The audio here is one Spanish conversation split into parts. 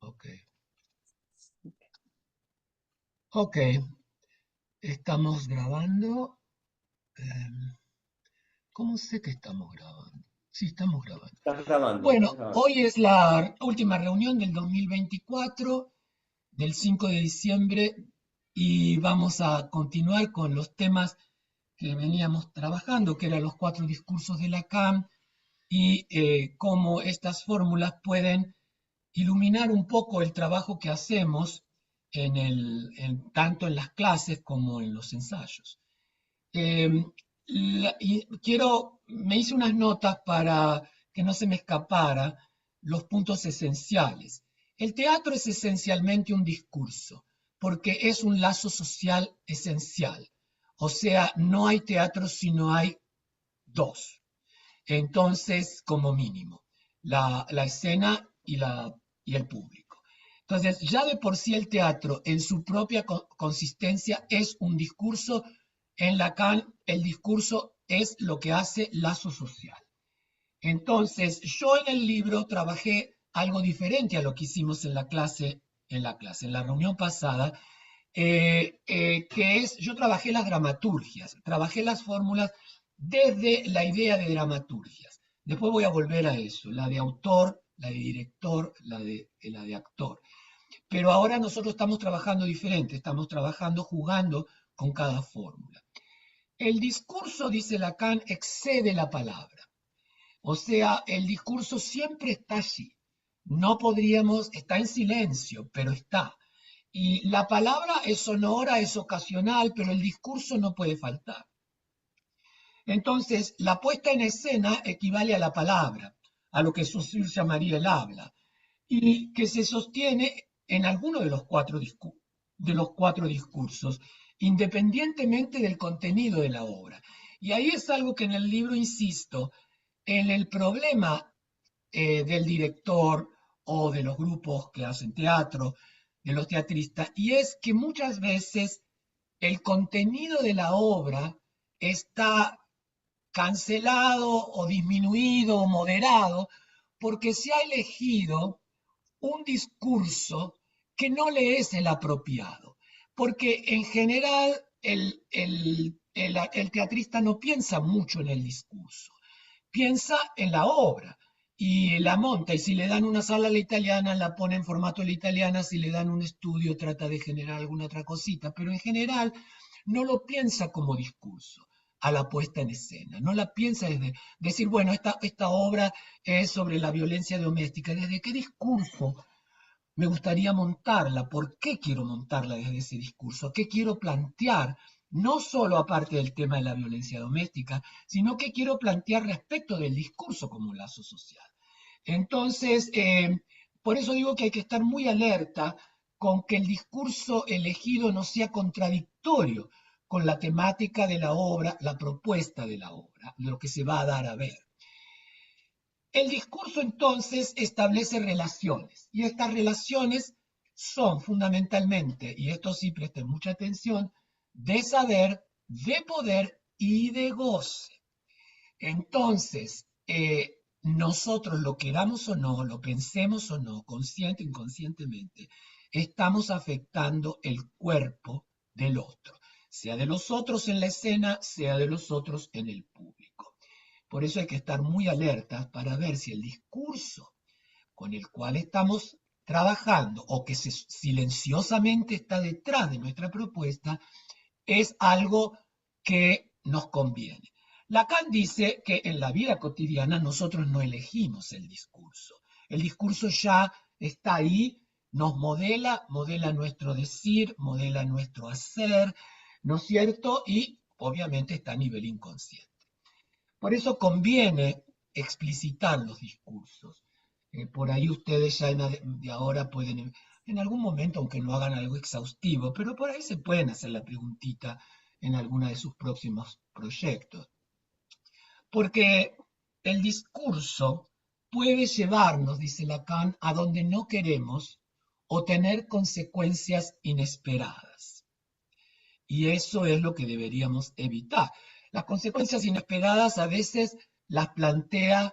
Ok. Ok, estamos grabando. ¿Cómo sé que estamos grabando? Sí, estamos grabando. Estás grabando, estás Bueno, grabando. hoy es la última reunión del 2024, del 5 de diciembre, y vamos a continuar con los temas que veníamos trabajando, que eran los cuatro discursos de Lacan, y cómo estas fórmulas pueden iluminar un poco el trabajo que hacemos tanto en las clases como en los ensayos. Eh, me hice unas notas para que no se me escapara los puntos esenciales. El teatro es esencialmente un discurso, porque es un lazo social esencial. O sea, no hay teatro si no hay dos. Entonces, como mínimo, la escena y el público. Entonces, ya de por sí el teatro en su propia consistencia es un discurso. En Lacan, el discurso es lo que hace lazo social. Entonces, yo en el libro trabajé algo diferente a lo que hicimos en la reunión pasada, que es, yo trabajé las dramaturgias, trabajé las fórmulas desde la idea de dramaturgias. Después voy a volver a eso, la de autor, la de director, la de actor. Pero ahora nosotros estamos trabajando diferente, estamos trabajando jugando con cada fórmula. El discurso, dice Lacan, excede la palabra. O sea, el discurso siempre está allí. No podríamos, está en silencio, pero está. Y la palabra es sonora, es ocasional, pero el discurso no puede faltar. Entonces, la puesta en escena equivale a la palabra, a lo que Saussure llamaría el habla, y que se sostiene en alguno de los cuatro discursos, independientemente del contenido de la obra. Y ahí es algo que en el libro insisto, en el problema del director o de los grupos que hacen teatro, de los teatristas, y es que muchas veces el contenido de la obra está cancelado o disminuido o moderado porque se ha elegido un discurso que no le es el apropiado, porque en general el teatrista no piensa mucho en el discurso, piensa en la obra y la monta, y si le dan una sala a la italiana, la pone en formato a la italiana, si le dan un estudio, trata de generar alguna otra cosita, pero en general no lo piensa como discurso a la puesta en escena, no la piensa desde decir, bueno, esta obra es sobre la violencia doméstica, ¿desde qué discurso me gustaría montarla? ¿Por qué quiero montarla desde ese discurso? ¿Qué quiero plantear? No solo aparte del tema de la violencia doméstica, sino que quiero plantear respecto del discurso como un lazo social. Entonces, por eso digo que hay que estar muy alerta con que el discurso elegido no sea contradictorio con la temática de la obra, la propuesta de la obra, lo que se va a dar a ver. El discurso entonces establece relaciones y estas relaciones son fundamentalmente, y esto sí presten mucha atención, de saber, de poder y de goce. Entonces, nosotros lo queramos o no, lo pensemos o no, consciente o inconscientemente, estamos afectando el cuerpo del otro, sea de los otros en la escena, sea de los otros en el público. Por eso hay que estar muy alertas para ver si el discurso con el cual estamos trabajando o que silenciosamente está detrás de nuestra propuesta es algo que nos conviene. Lacan dice que en la vida cotidiana nosotros no elegimos el discurso. El discurso ya está ahí, nos modela, modela nuestro decir, modela nuestro hacer, ¿no es cierto? Y obviamente está a nivel inconsciente. Por eso conviene explicitar los discursos. Por ahí ustedes ya de ahora pueden, en algún momento, aunque no hagan algo exhaustivo, pero por ahí se pueden hacer la preguntita en alguna de sus próximos proyectos. Porque el discurso puede llevarnos, dice Lacan, a donde no queremos o tener consecuencias inesperadas. Y eso es lo que deberíamos evitar. Las consecuencias inesperadas a veces las plantea,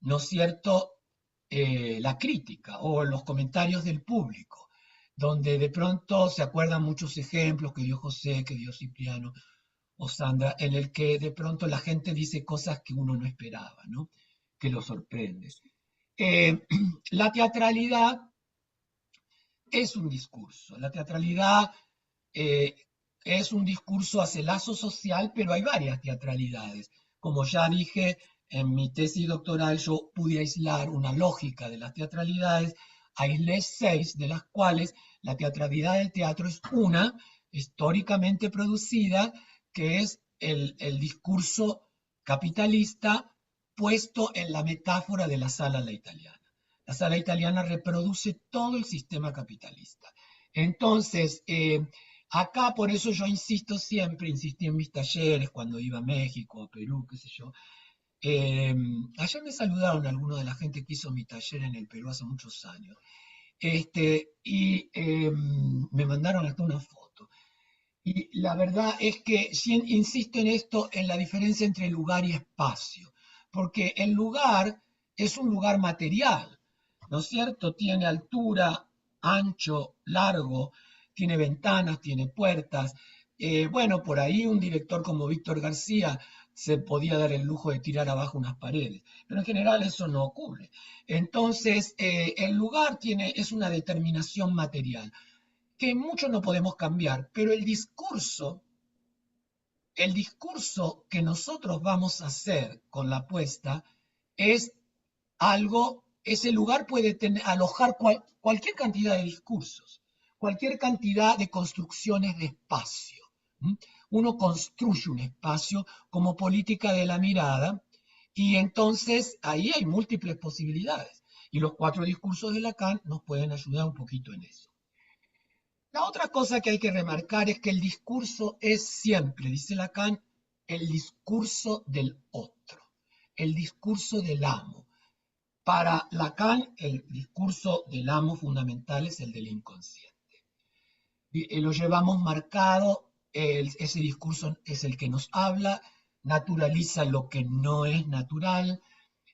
¿no es cierto?, la crítica o los comentarios del público, donde de pronto se acuerdan muchos ejemplos que dio José, que dio Cipriano o Sandra, en el que de pronto la gente dice cosas que uno no esperaba, ¿no? Que lo sorprende. Eh, la teatralidad es un discurso. La teatralidad eh, es un discurso hacia el lazo social, pero hay varias teatralidades. Como ya dije, en mi tesis doctoral yo pude aislar una lógica de las teatralidades, aislé 6, de las cuales la teatralidad del teatro es una, históricamente producida, que es el discurso capitalista puesto en la metáfora de la sala a la italiana. La sala italiana reproduce todo el sistema capitalista. Entonces, acá por eso yo insisto siempre, insistí en mis talleres cuando iba a México, a Perú, qué sé yo. Eh, Ayer me saludaron algunos de la gente que hizo mi taller en el Perú hace muchos años. Me mandaron hasta una foto. Y la verdad es que insisto en esto, en la diferencia entre lugar y espacio, porque el lugar es un lugar material, ¿no es cierto? Tiene altura, ancho, largo, tiene ventanas, tiene puertas. Bueno, por ahí un director como Víctor García se podía dar el lujo de tirar abajo unas paredes, pero en general eso no ocurre. Entonces, el lugar es una determinación material que mucho no podemos cambiar, pero el discurso que nosotros vamos a hacer con la apuesta es algo, ese lugar puede alojar cualquier cantidad de discursos, cualquier cantidad de construcciones de espacio. ¿Mm? Uno construye un espacio como política de la mirada y entonces ahí hay múltiples posibilidades. Y los 4 discursos de Lacan nos pueden ayudar un poquito en eso. La otra cosa que hay que remarcar es que el discurso es siempre, dice Lacan, el discurso del otro, el discurso del amo. Para Lacan, el discurso del amo fundamental es el del inconsciente. Lo llevamos marcado, ese discurso es el que nos habla, naturaliza lo que no es natural,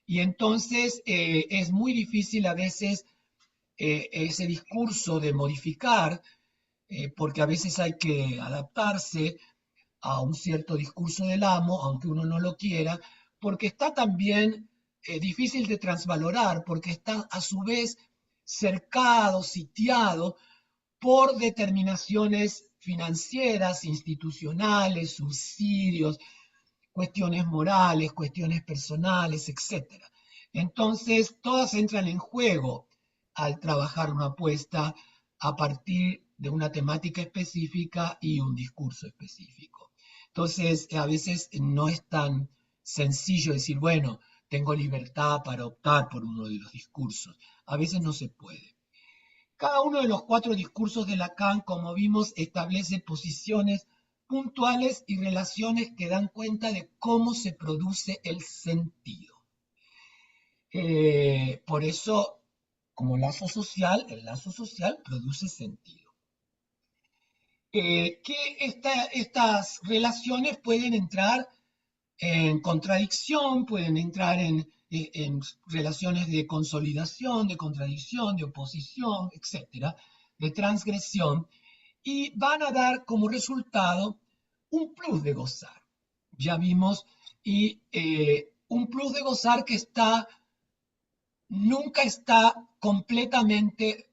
y entonces es muy difícil a veces ese discurso de modificar, porque a veces hay que adaptarse a un cierto discurso del amo, aunque uno no lo quiera, porque está también difícil de transvalorar, porque está a su vez cercado, sitiado por determinaciones financieras, institucionales, subsidios, cuestiones morales, cuestiones personales, etcétera. Entonces, todas entran en juego al trabajar una apuesta a partir de una temática específica y un discurso específico. Entonces, a veces no es tan sencillo decir, bueno, tengo libertad para optar por uno de los discursos. A veces no se puede. Cada uno de los 4 discursos de Lacan, como vimos, establece posiciones puntuales y relaciones que dan cuenta de cómo se produce el sentido. Por eso, como lazo social, el lazo social produce sentido. Estas relaciones pueden entrar en contradicción, pueden entrar en relaciones de consolidación, de contradicción, de oposición, etcétera, de transgresión, y van a dar como resultado un plus de gozar. Ya vimos, y un plus de gozar que nunca está completamente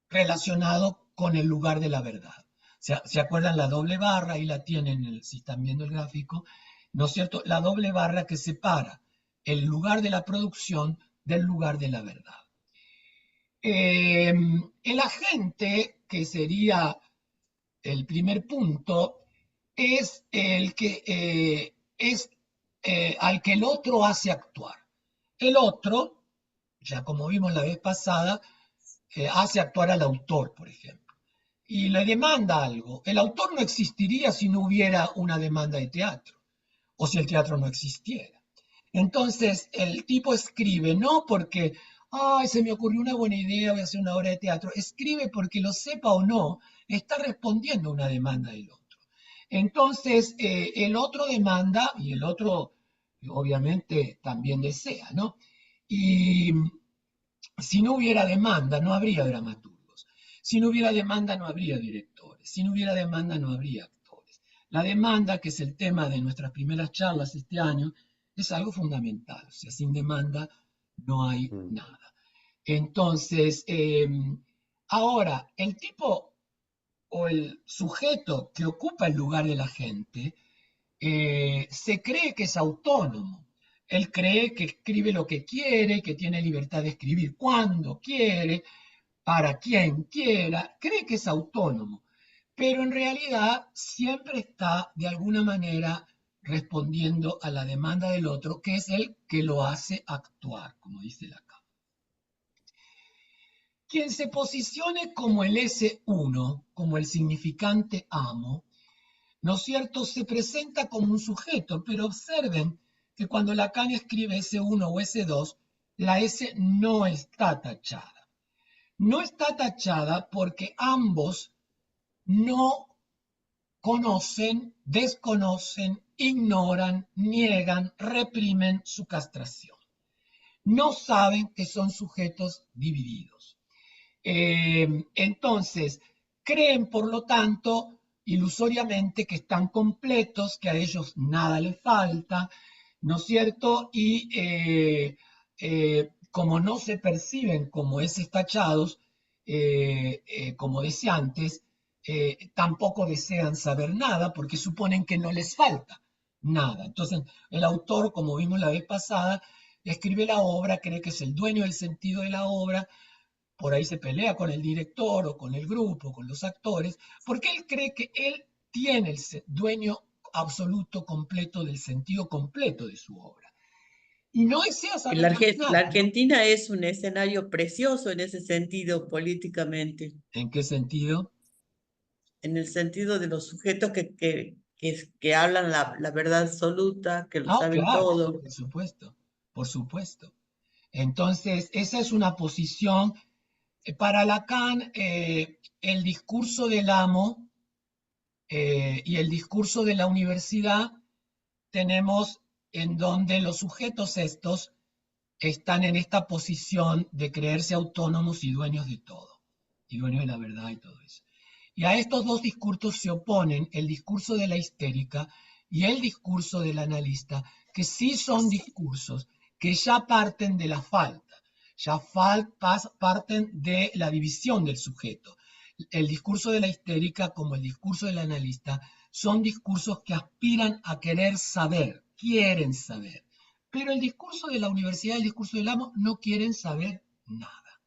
relacionado con el lugar de la verdad. ¿Se acuerdan la doble barra? Ahí la tienen, si están viendo el gráfico, ¿no es cierto? La doble barra que separa el lugar de la producción del lugar de la verdad. El agente, que sería el primer punto, es el que es al que el otro hace actuar. El otro, ya como vimos la vez pasada, hace actuar al autor, por ejemplo, y le demanda algo. El autor no existiría si no hubiera una demanda de teatro, o si el teatro no existiera. Entonces, el tipo escribe no porque, ay, se me ocurrió una buena idea, voy a hacer una obra de teatro. Escribe porque, lo sepa o no, está respondiendo a una demanda del otro. Entonces, el otro demanda y el otro obviamente también desea, ¿no? Y si no hubiera demanda, no habría dramaturgos. Si no hubiera demanda, no habría directores. Si no hubiera demanda, no habría actores. La demanda, que es el tema de nuestras primeras charlas este año, es algo fundamental. O sea, sin demanda no hay Mm. nada. Entonces, ahora, el tipo o el sujeto que ocupa el lugar de la gente se cree que es autónomo. Él cree que escribe lo que quiere, que tiene libertad de escribir cuando quiere, para quien quiera, cree que es autónomo, pero en realidad siempre está de alguna manera respondiendo a la demanda del otro, que es el que lo hace actuar, como dice la K. Quien se posicione como el S1, como el significante amo, ¿no es cierto?, se presenta como un sujeto, pero observen que cuando Lacan escribe S1 o S2, la S no está tachada. No está tachada porque ambos no conocen, desconocen, ignoran, niegan, reprimen su castración. No saben que son sujetos divididos. Entonces, creen, por lo tanto, ilusoriamente que están completos, que a ellos nada les falta, ¿no es cierto? Y como no se perciben como esos tachados, como decía antes, tampoco desean saber nada porque suponen que no les falta nada. Entonces, el autor, como vimos la vez pasada, escribe la obra, cree que es el dueño del sentido de la obra, por ahí se pelea con el director o con el grupo, con los actores, porque él cree que él tiene el dueño absoluto, completo del sentido completo de su obra. Y no desea saber más La nada, ¿no? Argentina es un escenario precioso en ese sentido políticamente, ¿En qué sentido? en el sentido de los sujetos que hablan la verdad absoluta, que lo Ah, saben claro, todo. por supuesto, por supuesto. Entonces, esa es una posición. Para Lacan, el discurso del amo y el discurso de la universidad tenemos en donde los sujetos estos están en esta posición de creerse autónomos y dueños de todo, y dueños de la verdad y todo eso. Y a estos dos discursos se oponen el discurso de la histérica y el discurso del analista, que sí son discursos que ya parten de la falta, ya parten de la división del sujeto. El discurso de la histérica como el discurso del analista son discursos que aspiran a querer saber, quieren saber. Pero el discurso de la universidad y el discurso del amo no quieren saber nada.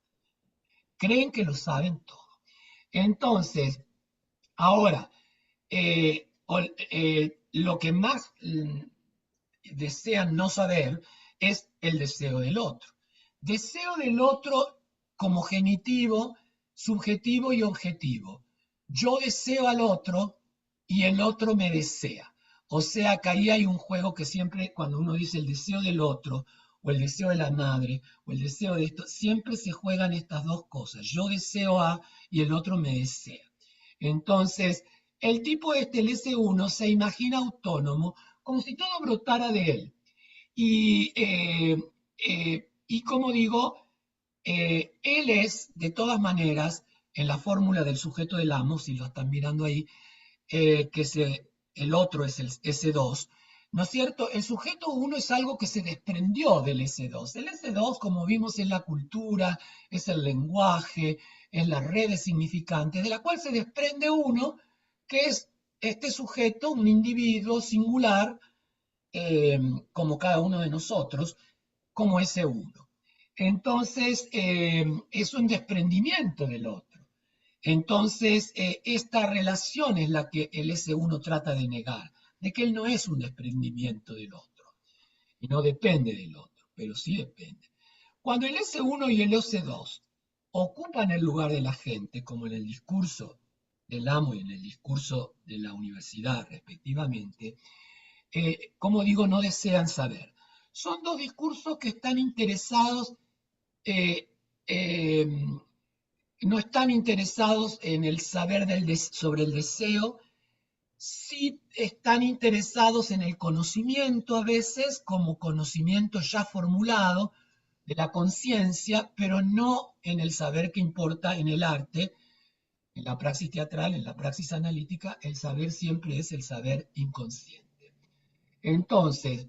Creen que lo saben todo. Entonces, ahora, lo que más desean no saber es el deseo del otro. Deseo del otro como genitivo, subjetivo y objetivo. Yo deseo al otro y el otro me desea. O sea que ahí hay un juego que siempre cuando uno dice el deseo del otro o el deseo de la madre o el deseo de esto, siempre se juegan estas dos cosas. Yo deseo a y el otro me desea. Entonces, el tipo este, el S1, se imagina autónomo como si todo brotara de él. Y como digo, él es, de todas maneras, en la fórmula del sujeto del amo, si lo están mirando ahí, el otro es el S2, ¿no es cierto? El sujeto uno es algo que se desprendió del S2. El S2, como vimos, es la cultura, es el lenguaje, es la red de significantes, de la cual se desprende uno, que es este sujeto, un individuo singular, eh, como cada uno de nosotros, como ese uno. Entonces, es un desprendimiento del otro. Entonces, esta relación es la que el S1 trata de negar, de que él no es un desprendimiento del otro, y no depende del otro, pero sí depende. Cuando el S1 y el S2 ocupan el lugar de la gente, como en el discurso del amo y en el discurso de la universidad, respectivamente, como digo, no desean saber. Son dos discursos que están interesados, eh, eh, no están interesados en el saber sobre el deseo, sí están interesados en el conocimiento a veces como conocimiento ya formulado de la conciencia, pero no en el saber que importa en el arte, en la praxis teatral, en la praxis analítica, el saber siempre es el saber inconsciente. Entonces,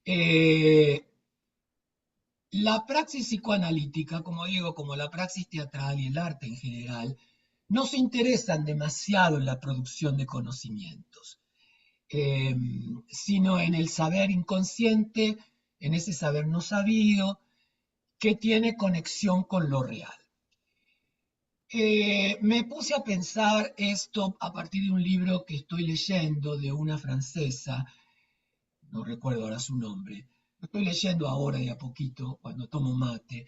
eh, la praxis psicoanalítica, como digo, como la praxis teatral y el arte en general, no se interesan demasiado en la producción de conocimientos, eh, sino en el saber inconsciente, en ese saber no sabido, que tiene conexión con lo real. Me puse a pensar esto a partir de un libro que estoy leyendo de una francesa, no recuerdo ahora su nombre, lo estoy leyendo ahora de a poquito cuando tomo mate,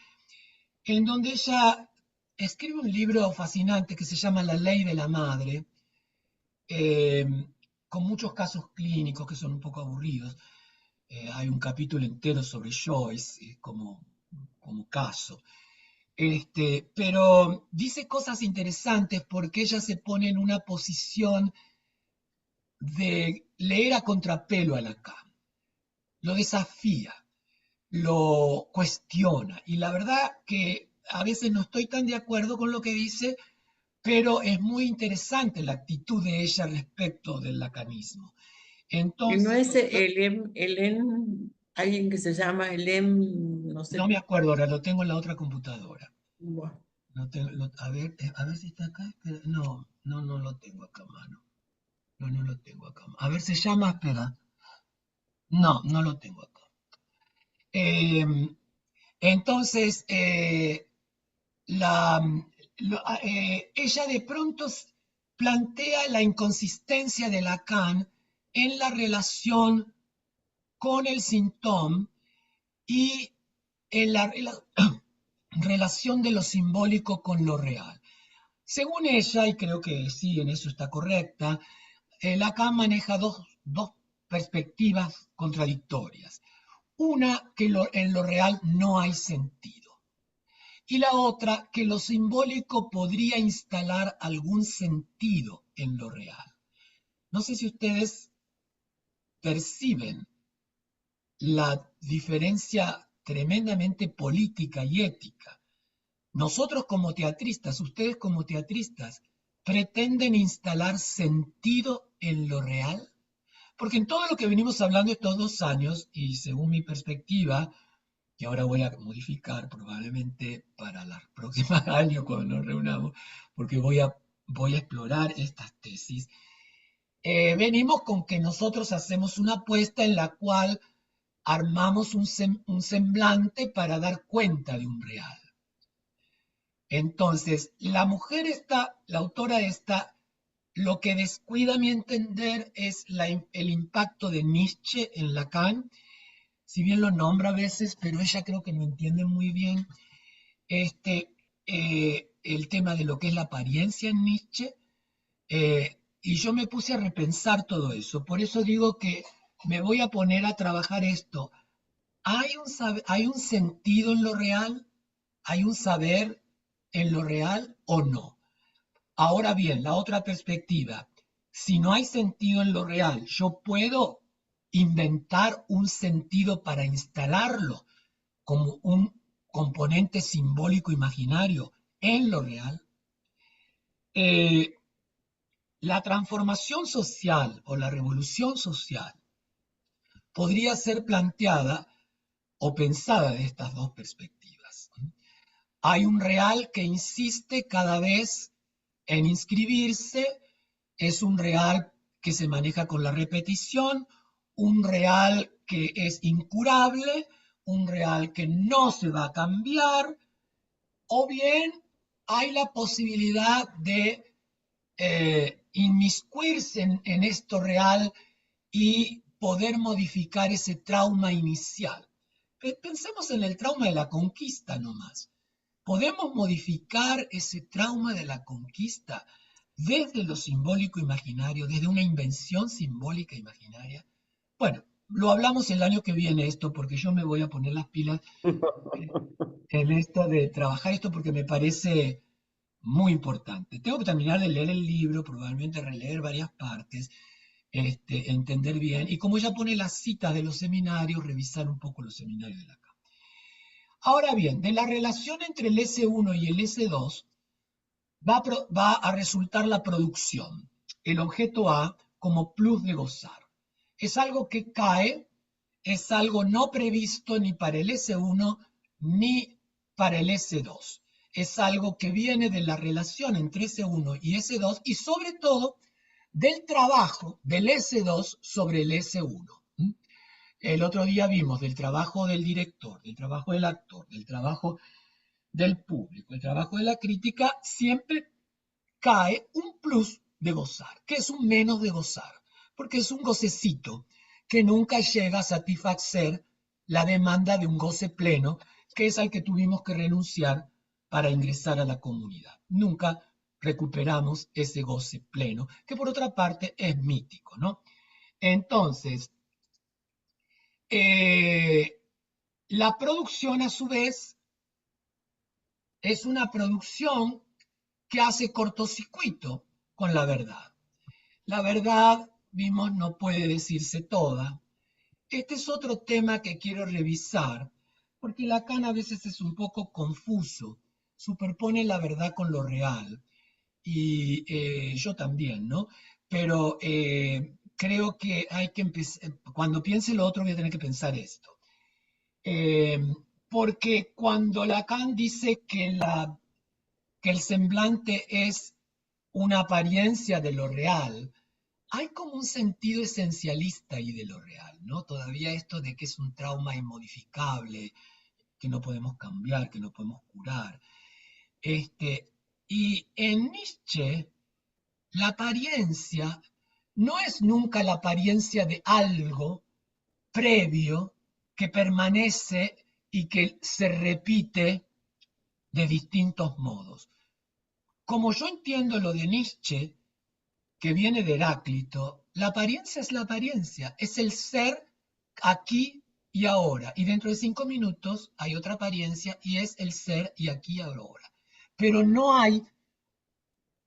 en donde ella escribe un libro fascinante que se llama La ley de la madre, eh, con muchos casos clínicos que son un poco aburridos. Hay un capítulo entero sobre Joyce como caso. Pero dice cosas interesantes porque ella se pone en una posición de leer a contrapelo a Lacan, lo desafía, lo cuestiona, y la verdad que a veces no estoy tan de acuerdo con lo que dice, pero es muy interesante la actitud de ella respecto del lacanismo. Y no Entonces, es alguien que se llama no no sé. me acuerdo ahora, lo tengo en la otra computadora. Bueno, A ver si está acá. No, no, no lo tengo acá a mano. No, no lo tengo acá. A ver, se llama, espera. No, no lo tengo acá. Eh, entonces, la, ella de pronto plantea la inconsistencia de Lacan en la relación con el síntoma y en la relación de lo simbólico con lo real. Según ella, y creo que sí, en eso está correcta, Lacan maneja dos perspectivas contradictorias. Una, que en lo real no hay sentido. Y la otra, que lo simbólico podría instalar algún sentido en lo real. No sé si ustedes perciben la diferencia tremendamente política y ética. Nosotros como teatristas, ustedes como teatristas, pretenden instalar sentido en lo real, porque en todo lo que venimos hablando estos 2 años, y según mi perspectiva, que ahora voy a modificar probablemente para los próximos años cuando nos reunamos, porque voy a explorar estas tesis, venimos con que nosotros hacemos una apuesta en la cual armamos un semblante para dar cuenta de un real. Entonces, la autora esta, lo que descuida a mi entender es el impacto de Nietzsche en Lacan, si bien lo nombra a veces, pero ella creo que no entiende muy bien este, el tema de lo que es la apariencia en Nietzsche, y yo me puse a repensar todo eso. Por eso digo que me voy a poner a trabajar esto. ¿Hay un sentido en lo real? ¿Hay un saber en lo real o no? Ahora bien, la otra perspectiva. Si no hay sentido en lo real, yo puedo inventar un sentido para instalarlo como un componente simbólico imaginario en lo real. Eh, la transformación social o la revolución social podría ser planteada o pensada de estas dos perspectivas. Hay un real que insiste cada vez en inscribirse, es un real que se maneja con la repetición, un real que es incurable, un real que no se va a cambiar, o bien hay la posibilidad de inmiscuirse en esto real y poder modificar ese trauma inicial. Pensemos en el trauma de la conquista nomás. ¿Podemos modificar ese trauma de la conquista desde lo simbólico imaginario, desde una invención simbólica imaginaria? Bueno, lo hablamos el año que viene esto, porque yo me voy a poner las pilas en esto de trabajar esto, porque me parece muy importante. Tengo que terminar de leer el libro, probablemente releer varias partes, entender bien, y como ella pone las citas de los seminarios, revisar un poco los seminarios de la CAM. Ahora bien, de la relación entre el S1 y el S2 va a resultar la producción, el objeto A como plus de gozar. Es algo que cae, es algo no previsto ni para el S1 ni para el S2. Es algo que viene de la relación entre S1 y S2 y sobre todo del trabajo del S2 sobre el S1. El otro día vimos del trabajo del director, del trabajo del actor, del trabajo del público, el trabajo de la crítica, siempre cae un plus de gozar, que es un menos de gozar, porque es un gocecito que nunca llega a satisfacer la demanda de un goce pleno, que es al que tuvimos que renunciar para ingresar a la comunidad. Nunca recuperamos ese goce pleno, que por otra parte es mítico, ¿no? Entonces, eh, la producción a su vez es una producción que hace cortocircuito con la verdad. La verdad, vimos, no puede decirse toda. Este es otro tema que quiero revisar, porque Lacan a veces es un poco confuso, superpone la verdad con lo real, y yo también, ¿no? Pero creo que hay que empezar, cuando piense lo otro voy a tener que pensar esto. Eh, Porque cuando Lacan dice que el semblante es una apariencia de lo real, hay como un sentido esencialista ahí de lo real, ¿no? Todavía esto de que es un trauma inmodificable, que no podemos cambiar, que no podemos curar. Y en Nietzsche, la apariencia no es nunca la apariencia de algo previo que permanece y que se repite de distintos modos. Como yo entiendo lo de Nietzsche, que viene de Heráclito, la apariencia es la apariencia, es el ser aquí y ahora. Y dentro de 5 minutos hay otra apariencia y es el ser y aquí y ahora. Pero no hay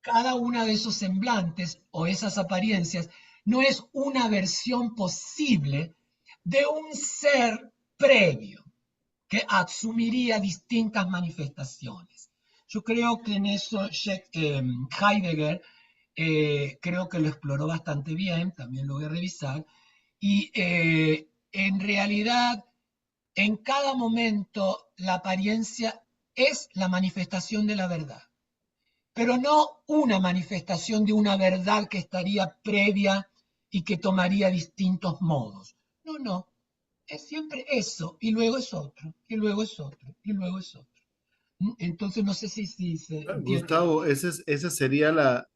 cada una de esos semblantes o esas apariencias, no es una versión posible de un ser previo que asumiría distintas manifestaciones. Yo creo que en eso Heidegger creo que lo exploró bastante bien, también lo voy a revisar, y en realidad en cada momento la apariencia es la manifestación de la verdad, pero no una manifestación de una verdad que estaría previa y que tomaría distintos modos. No, no, es siempre eso, y luego es otro, y luego es otro, y luego es otro. Entonces no sé si se entiende. Gustavo, esa sería la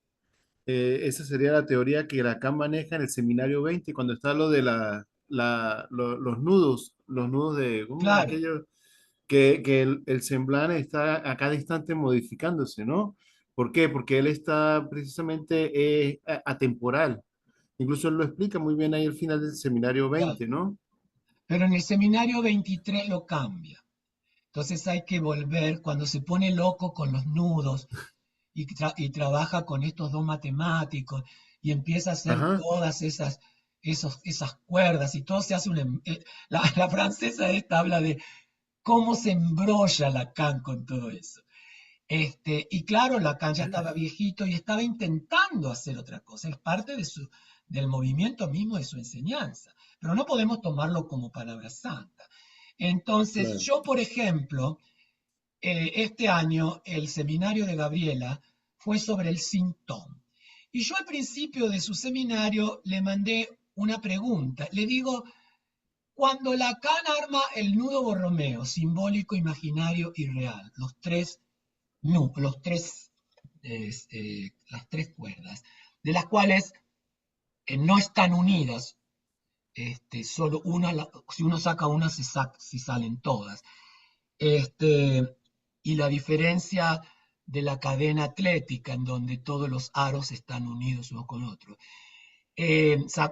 teoría que Lacan maneja en el seminario 20 cuando está lo de los nudos de, ¿cómo es Claro, aquello? Que el semblante está a cada instante modificándose, ¿no? ¿Por qué? Porque él está precisamente atemporal. Incluso él lo explica muy bien ahí al final del seminario claro. 20, ¿no? Pero en el seminario 23 lo cambia. Entonces hay que volver, cuando se pone loco con los nudos y trabaja con estos dos matemáticos y empieza a hacer Ajá, todas esas cuerdas y todo se hace la francesa esta habla de cómo se embrolla Lacan con todo eso. Y claro, Lacan ya estaba viejito y estaba intentando hacer otra cosa, es parte del movimiento mismo de su enseñanza, pero no podemos tomarlo como palabra santa. Entonces, claro. yo, por ejemplo, este año el seminario de Gabriela fue sobre el sintón. Y yo al principio de su seminario le mandé una pregunta. Le digo, cuando Lacan arma el nudo Borromeo, simbólico, imaginario y real, las tres cuerdas, de las cuales no están unidas, solo una, si uno saca una, se salen todas. Este, y la diferencia de la cadena atlética, en donde todos los aros están unidos uno con otro.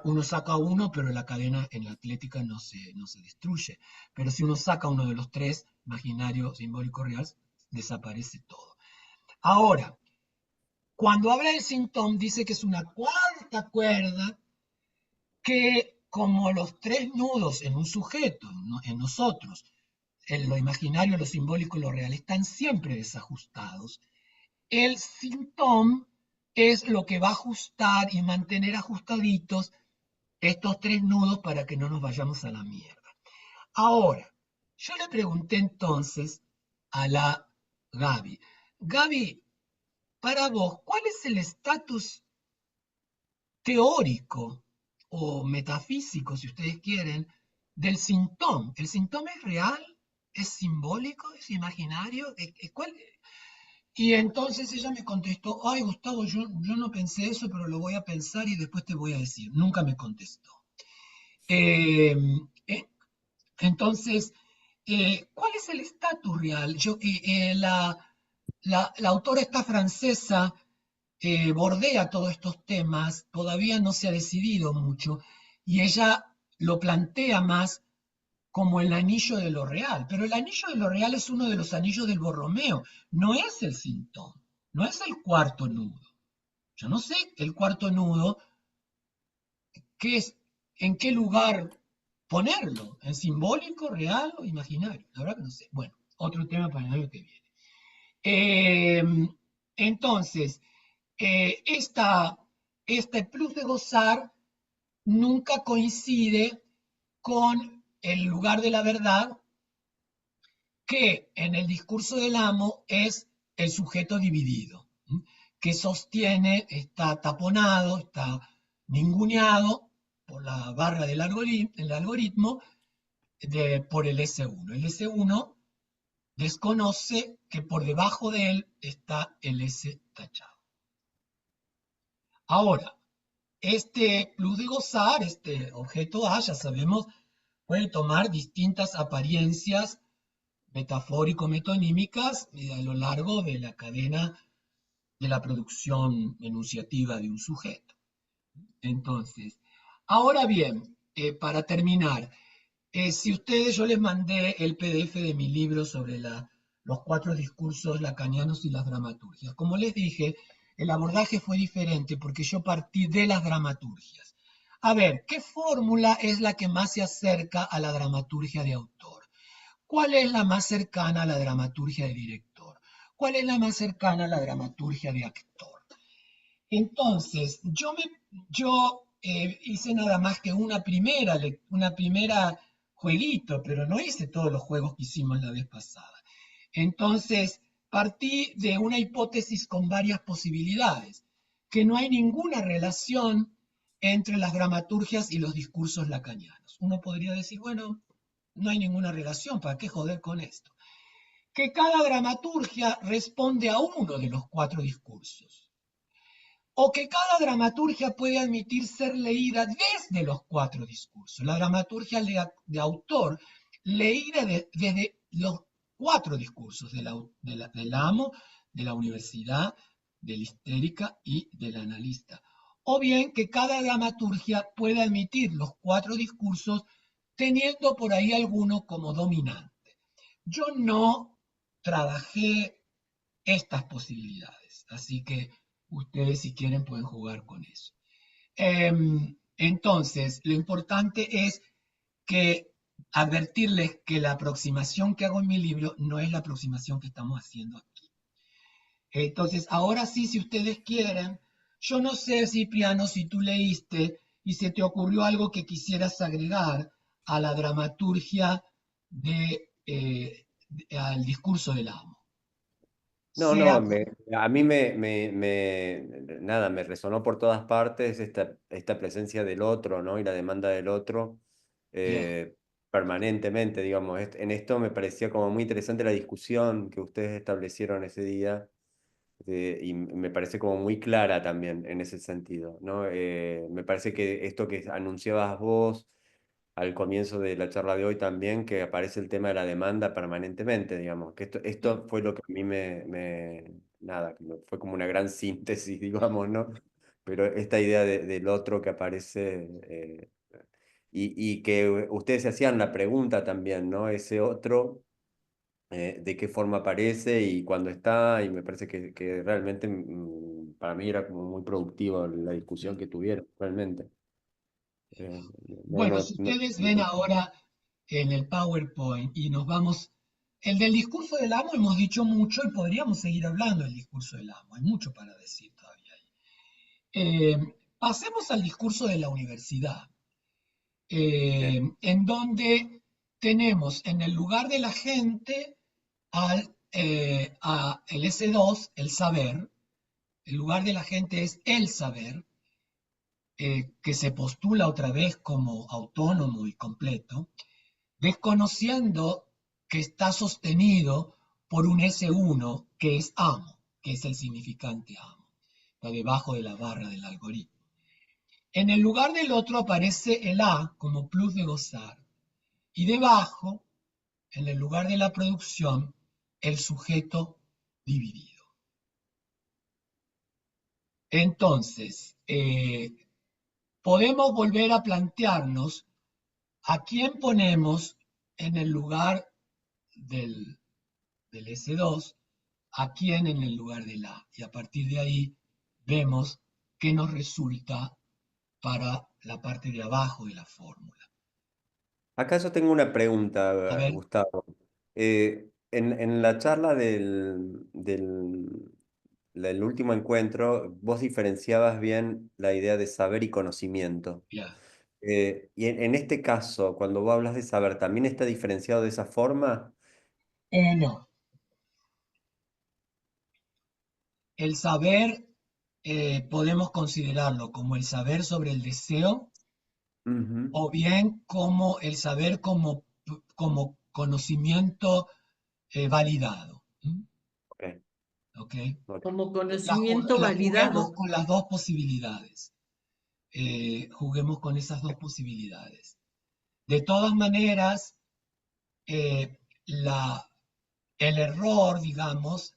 Uno saca uno, pero la cadena en la atlética no se destruye. Pero si uno saca uno de los tres, imaginario, simbólico, real, desaparece todo. Ahora, cuando habla del síntoma, dice que es una cuarta cuerda que, como los tres nudos en un sujeto, en nosotros, en lo imaginario, lo simbólico y lo real, están siempre desajustados. El síntoma es lo que va a ajustar y mantener ajustaditos estos tres nudos para que no nos vayamos a la mierda. Ahora, yo le pregunté entonces a la Gaby, Gaby, para vos, ¿cuál es el estatus teórico o metafísico, si ustedes quieren, del síntoma? ¿El síntoma es real? ¿Es simbólico? ¿Es imaginario? ¿Cuál? Y entonces ella me contestó, ay Gustavo, yo no pensé eso, pero lo voy a pensar y después te voy a decir. Nunca me contestó. Eh, eh, entonces, ¿cuál es el estatus real? La autora esta francesa bordea todos estos temas, todavía no se ha decidido mucho, y ella lo plantea más como el anillo de lo real, pero el anillo de lo real es uno de los anillos del Borromeo, no es el sintón, no es el cuarto nudo. Yo no sé el cuarto nudo, qué es, en qué lugar ponerlo, en simbólico, real o imaginario, la verdad que no sé. Bueno, otro tema para el año que viene. Eh, entonces, este plus de gozar nunca coincide con el lugar de la verdad, que en el discurso del amo es el sujeto dividido, que sostiene, está taponado, está ninguneado por la barra del algoritmo por el S1. El S1 desconoce que por debajo de él está el S tachado. Ahora, este plus de gozar, este objeto A, ya sabemos, puede tomar distintas apariencias metafórico-metonímicas a lo largo de la cadena de la producción enunciativa de un sujeto. Entonces, ahora bien, para terminar, si ustedes, yo les mandé el PDF de mi libro sobre los cuatro discursos lacanianos y las dramaturgias. Como les dije, el abordaje fue diferente porque yo partí de las dramaturgias. A ver, ¿qué fórmula es la que más se acerca a la dramaturgia de autor? ¿Cuál es la más cercana a la dramaturgia de director? ¿Cuál es la más cercana a la dramaturgia de actor? Entonces, yo hice nada más que una primera jueguito, pero no hice todos los juegos que hicimos la vez pasada. Entonces, partí de una hipótesis con varias posibilidades, que no hay ninguna relación entre las dramaturgias y los discursos lacanianos. Uno podría decir, bueno, no hay ninguna relación, ¿para qué joder con esto? Que cada dramaturgia responde a uno de los cuatro discursos, o que cada dramaturgia puede admitir ser leída desde los cuatro discursos. La dramaturgia de autor, leída desde los cuatro discursos del amo, de la universidad, de la histérica y del analista. O bien que cada dramaturgia puede admitir los cuatro discursos teniendo por ahí alguno como dominante. Yo no trabajé estas posibilidades, así que ustedes si quieren pueden jugar con eso. Entonces, lo importante es que advertirles que la aproximación que hago en mi libro no es la aproximación que estamos haciendo aquí. Entonces, ahora sí, si ustedes quieren, yo no sé, Cipriano, si tú leíste y se te ocurrió algo que quisieras agregar a la dramaturgia al discurso del amo. No, no, Sea a mí nada, me resonó por todas partes esta presencia del otro, ¿no? Y la demanda del otro bien. permanentemente, digamos. En esto me parecía como muy interesante la discusión que ustedes establecieron ese día y me parece como muy clara también en ese sentido, ¿no? Me parece que esto que anunciabas vos al comienzo de la charla de hoy también, que aparece el tema de la demanda permanentemente, digamos, que esto fue lo que a mí nada, fue como una gran síntesis, digamos, ¿no? Pero esta idea del otro que aparece, y que ustedes se hacían la pregunta también, ¿no? Ese otro de qué forma aparece y cuándo está, y me parece que realmente para mí era como muy productiva la discusión que tuvieron, realmente. No, Bueno, no, si no. ustedes ven ahora en el PowerPoint y nos vamos, el del discurso del amo hemos dicho mucho y podríamos seguir hablando del discurso del amo, hay mucho para decir todavía ahí. Pasemos al discurso de la universidad, Bien. en donde tenemos en el lugar de la gente el S2, el saber, el lugar de la gente es el saber, que se postula otra vez como autónomo y completo, desconociendo que está sostenido por un S1 que es amo, que es el significante amo, está debajo de la barra del algoritmo. En el lugar del otro aparece el A como plus de gozar y debajo, en el lugar de la producción, el sujeto dividido. Entonces, podemos volver a plantearnos a quién ponemos en el lugar del, del S2, a quién en el lugar del A. Y a partir de ahí vemos qué nos resulta para la parte de abajo de la fórmula. Acá yo tengo una A pregunta, ver, Gustavo. En la charla del último encuentro, vos diferenciabas bien la idea de saber y conocimiento. ya. Y en este caso, cuando vos hablas de saber, ¿también está diferenciado de esa forma? No, el saber podemos considerarlo como el saber sobre el deseo Ujú. o bien como el saber como conocimiento validado. Ok, ¿Ok? ok. Como conocimiento Juguemos validado. con las dos posibilidades. Juguemos con esas dos posibilidades. De todas maneras, eh, la, el error, digamos,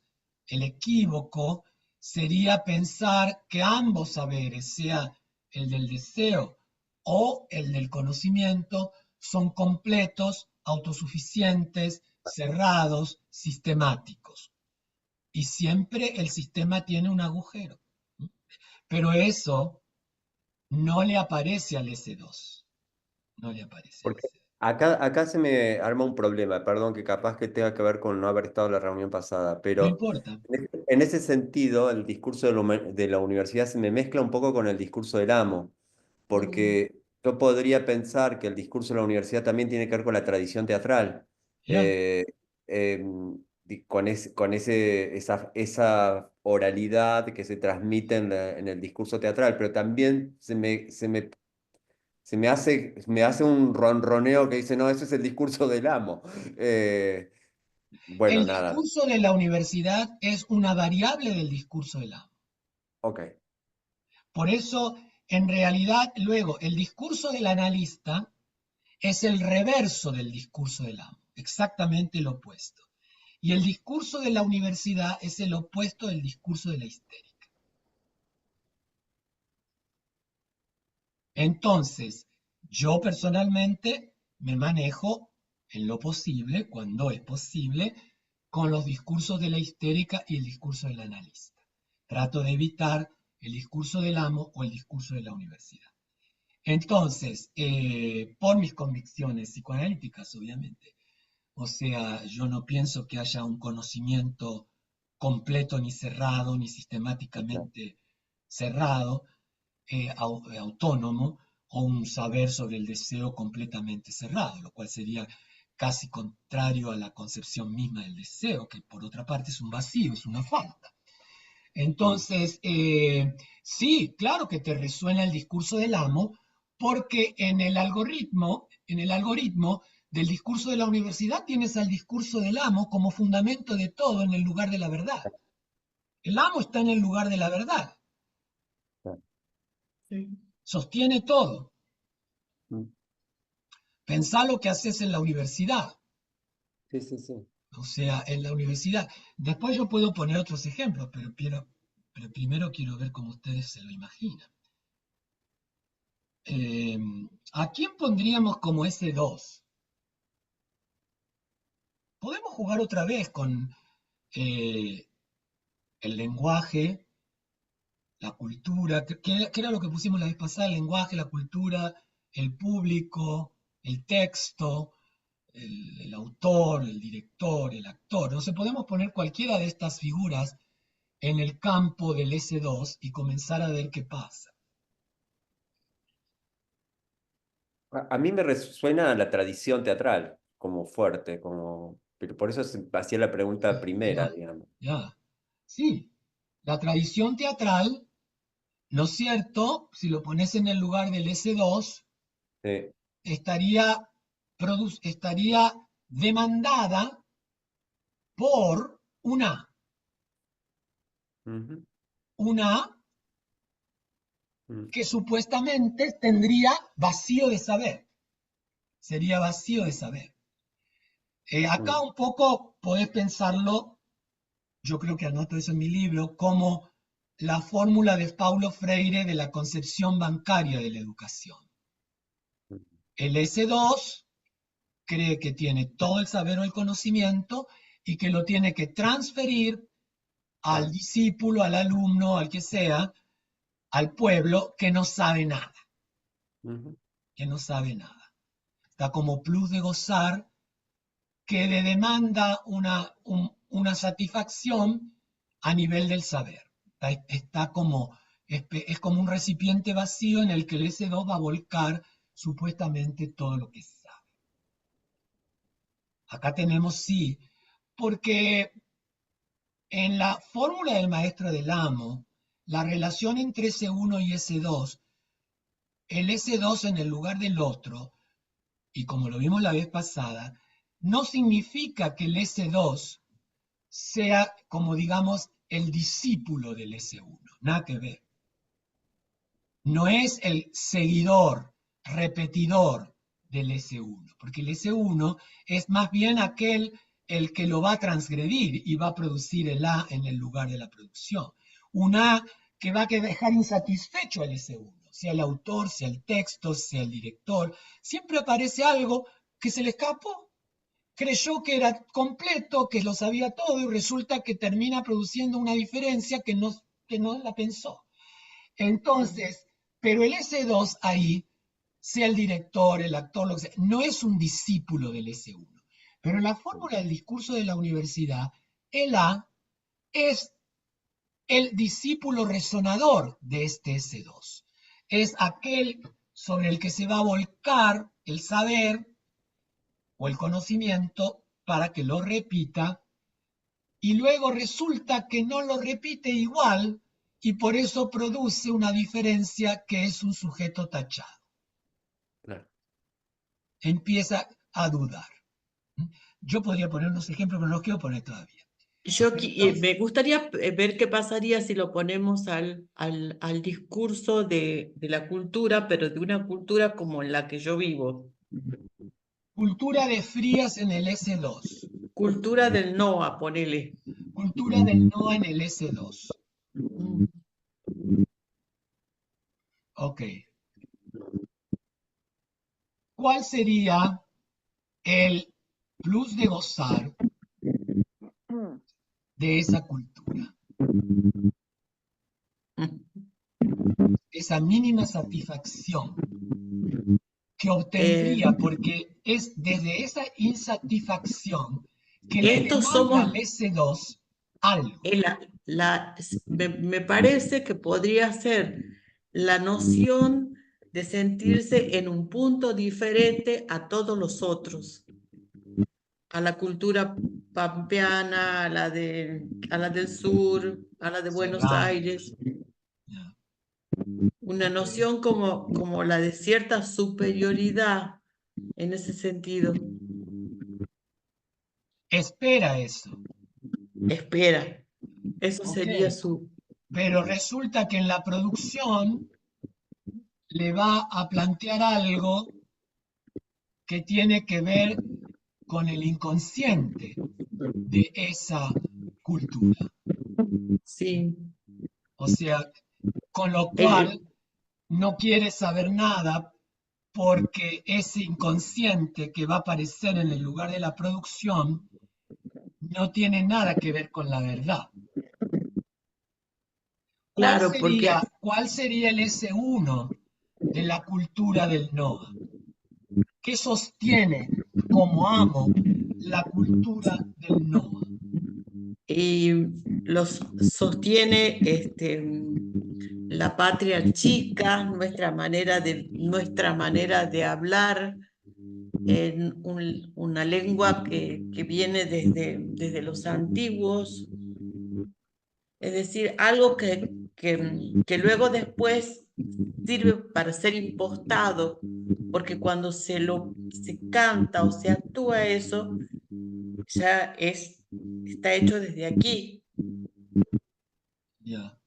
el equívoco, sería pensar que ambos saberes, sea el del deseo o el del conocimiento, son completos, autosuficientes, cerrados, sistemáticos. Y siempre el sistema tiene un agujero. Pero eso no le aparece al S2. No le aparece al Porque S2. acá se me arma un problema, perdón, que capaz que tenga que ver con no haber estado en la reunión pasada, No pero importa. en ese sentido, el discurso de la universidad se me mezcla un poco con el discurso del amo, Mm, porque yo podría pensar que el discurso de la universidad también tiene que ver con la tradición teatral, ¿Ya? eh, con esa oralidad que se transmite en el discurso teatral, pero también se me hace un ronroneo que dice, no, ese es el discurso del amo. Eh, bueno, El nada, discurso de la universidad es una variable del discurso del amo. ok. Por eso, en realidad, luego, el discurso del analista es el reverso del discurso del amo, exactamente lo opuesto. Y el discurso de la universidad es el opuesto del discurso de la histérica. Entonces, yo personalmente me manejo en lo posible, cuando es posible, con los discursos de la histérica y el discurso del analista. Trato de evitar el discurso del amo o el discurso de la universidad. Entonces, por mis convicciones psicoanalíticas, obviamente, o sea, yo no pienso que haya un conocimiento completo ni cerrado, ni No, sistemáticamente cerrado, autónomo, o un saber sobre el deseo completamente cerrado, lo cual sería casi contrario a la concepción misma del deseo, que por otra parte es un vacío, es una falta. mm, Entonces, sí, claro que te resuena el discurso del amo, porque en el algoritmo del discurso de la universidad tienes al discurso del amo como fundamento de todo en el lugar de la verdad. El amo está en el lugar de la verdad, no, sí. sostiene todo. mm. Pensá lo que haces en la universidad, Sí, sí, sí. o sea, en la universidad. Después yo puedo poner otros ejemplos, pero primero quiero ver cómo ustedes se lo imaginan. ¿A quién pondríamos como S2? podemos jugar otra vez con el lenguaje, la cultura, que era lo que pusimos la vez pasada, el lenguaje, la cultura, el público, el texto, el autor, el director, el actor. No sé, podemos poner cualquiera de estas figuras en el campo del S2 y comenzar a ver qué pasa. A mí me resuena la tradición teatral como fuerte, pero por eso hacía la pregunta primera, Ya, digamos. ya. Sí, la tradición teatral, ¿no es cierto? Si lo pones en el lugar del S2, Sí. estaría, estaría demandada por Ujú, una mm, que supuestamente tendría vacío de saber, sería vacío de saber. Acá mm, un poco podés pensarlo, yo creo que anoto eso en mi libro, como la fórmula de Paulo Freire de la concepción bancaria de la educación. mm, El S2 cree que tiene todo el saber o el conocimiento y que lo tiene que transferir al claro, discípulo, al alumno, al que sea, al pueblo que no sabe nada, ujú, que no sabe nada. Está como plus de gozar que le demanda una satisfacción a nivel del saber. Está como, es como un recipiente vacío en el que el S2 va a volcar supuestamente todo lo que sabe. Acá tenemos sí, porque en la fórmula del maestro del amo, la relación entre S1 y S2, el S2 en el lugar del otro, y como lo vimos la vez pasada, no significa que el S2 sea como digamos el discípulo del S1, nada que ver. No es el seguidor, repetidor del S1, porque el S1 es más bien aquel el que lo va a transgredir y va a producir el A en el lugar de la producción. Un A que va a dejar insatisfecho al S1, sea el autor, sea el texto, sea el director. Siempre aparece algo que se le escapó, creyó que era completo, que lo sabía todo y resulta que termina produciendo una diferencia que no la pensó. Entonces, pero el S2 ahí, sea el director, el actor, lo que sea, no es un discípulo del S1. Pero en la fórmula del discurso de la universidad, el A es el discípulo resonador de este S2. Es aquel sobre el que se va a volcar el saber o el conocimiento para que lo repita y luego resulta que no lo repite igual y por eso produce una diferencia que es un sujeto tachado. claro. Empieza a dudar. Yo podría poner unos ejemplos, pero no los quiero poner todavía. Me gustaría ver qué pasaría si lo ponemos al discurso de la cultura, pero de una cultura como en la que yo vivo. Cultura de Frías en el S2. Cultura del NOA, ponele. Cultura del no en el S2. Mm. Ok. ¿Cuál sería el plus de gozar de esa cultura? Esa mínima satisfacción que Eh, obtendría, porque es desde esa insatisfacción que le estos demanda al somos, S2 algo. me parece que podría ser la noción de sentirse en un punto diferente a todos los otros, a la cultura pampeana, a la del sur, a la de Buenos Serrano. Aires, Ya, una ok. noción como la de cierta superioridad en ese sentido. Espera eso. Espera, eso Ok. sería su... Pero resulta que en la producción le va a plantear algo que tiene que ver con el inconsciente de esa cultura. Sí. O sea, con lo El, cual no quiere saber nada porque ese inconsciente que va a aparecer en el lugar de la producción no tiene nada que ver con la verdad. Claro, porque ¿Cuál sería el S1 de la cultura del Noah? ¿Qué sostiene como amo la cultura del Noah? y los sostiene la patria chica, nuestra manera de hablar en una lengua que viene desde los antiguos, es decir, algo que luego después sirve para ser impostado, porque cuando se canta o se actúa eso, ya está hecho desde aquí. Ya.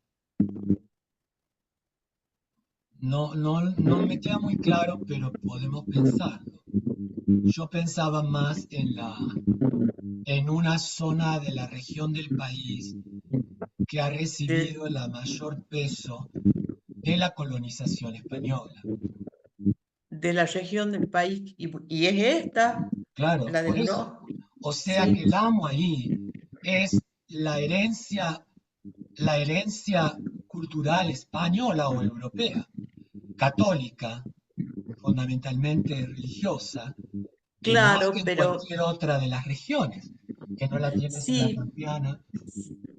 No me queda muy claro, pero podemos pensarlo. Yo pensaba más en una zona de la región del país que ha de, recibido el mayor peso de la colonización española. de la región del país, y es esta, Claro, la por del eso. no, O sea que sí, el amo ahí es la herencia cultural española o europea, católica, fundamentalmente religiosa, más que claro, en pero cualquier otra de las regiones, que no la tienes en la sí, pampeana.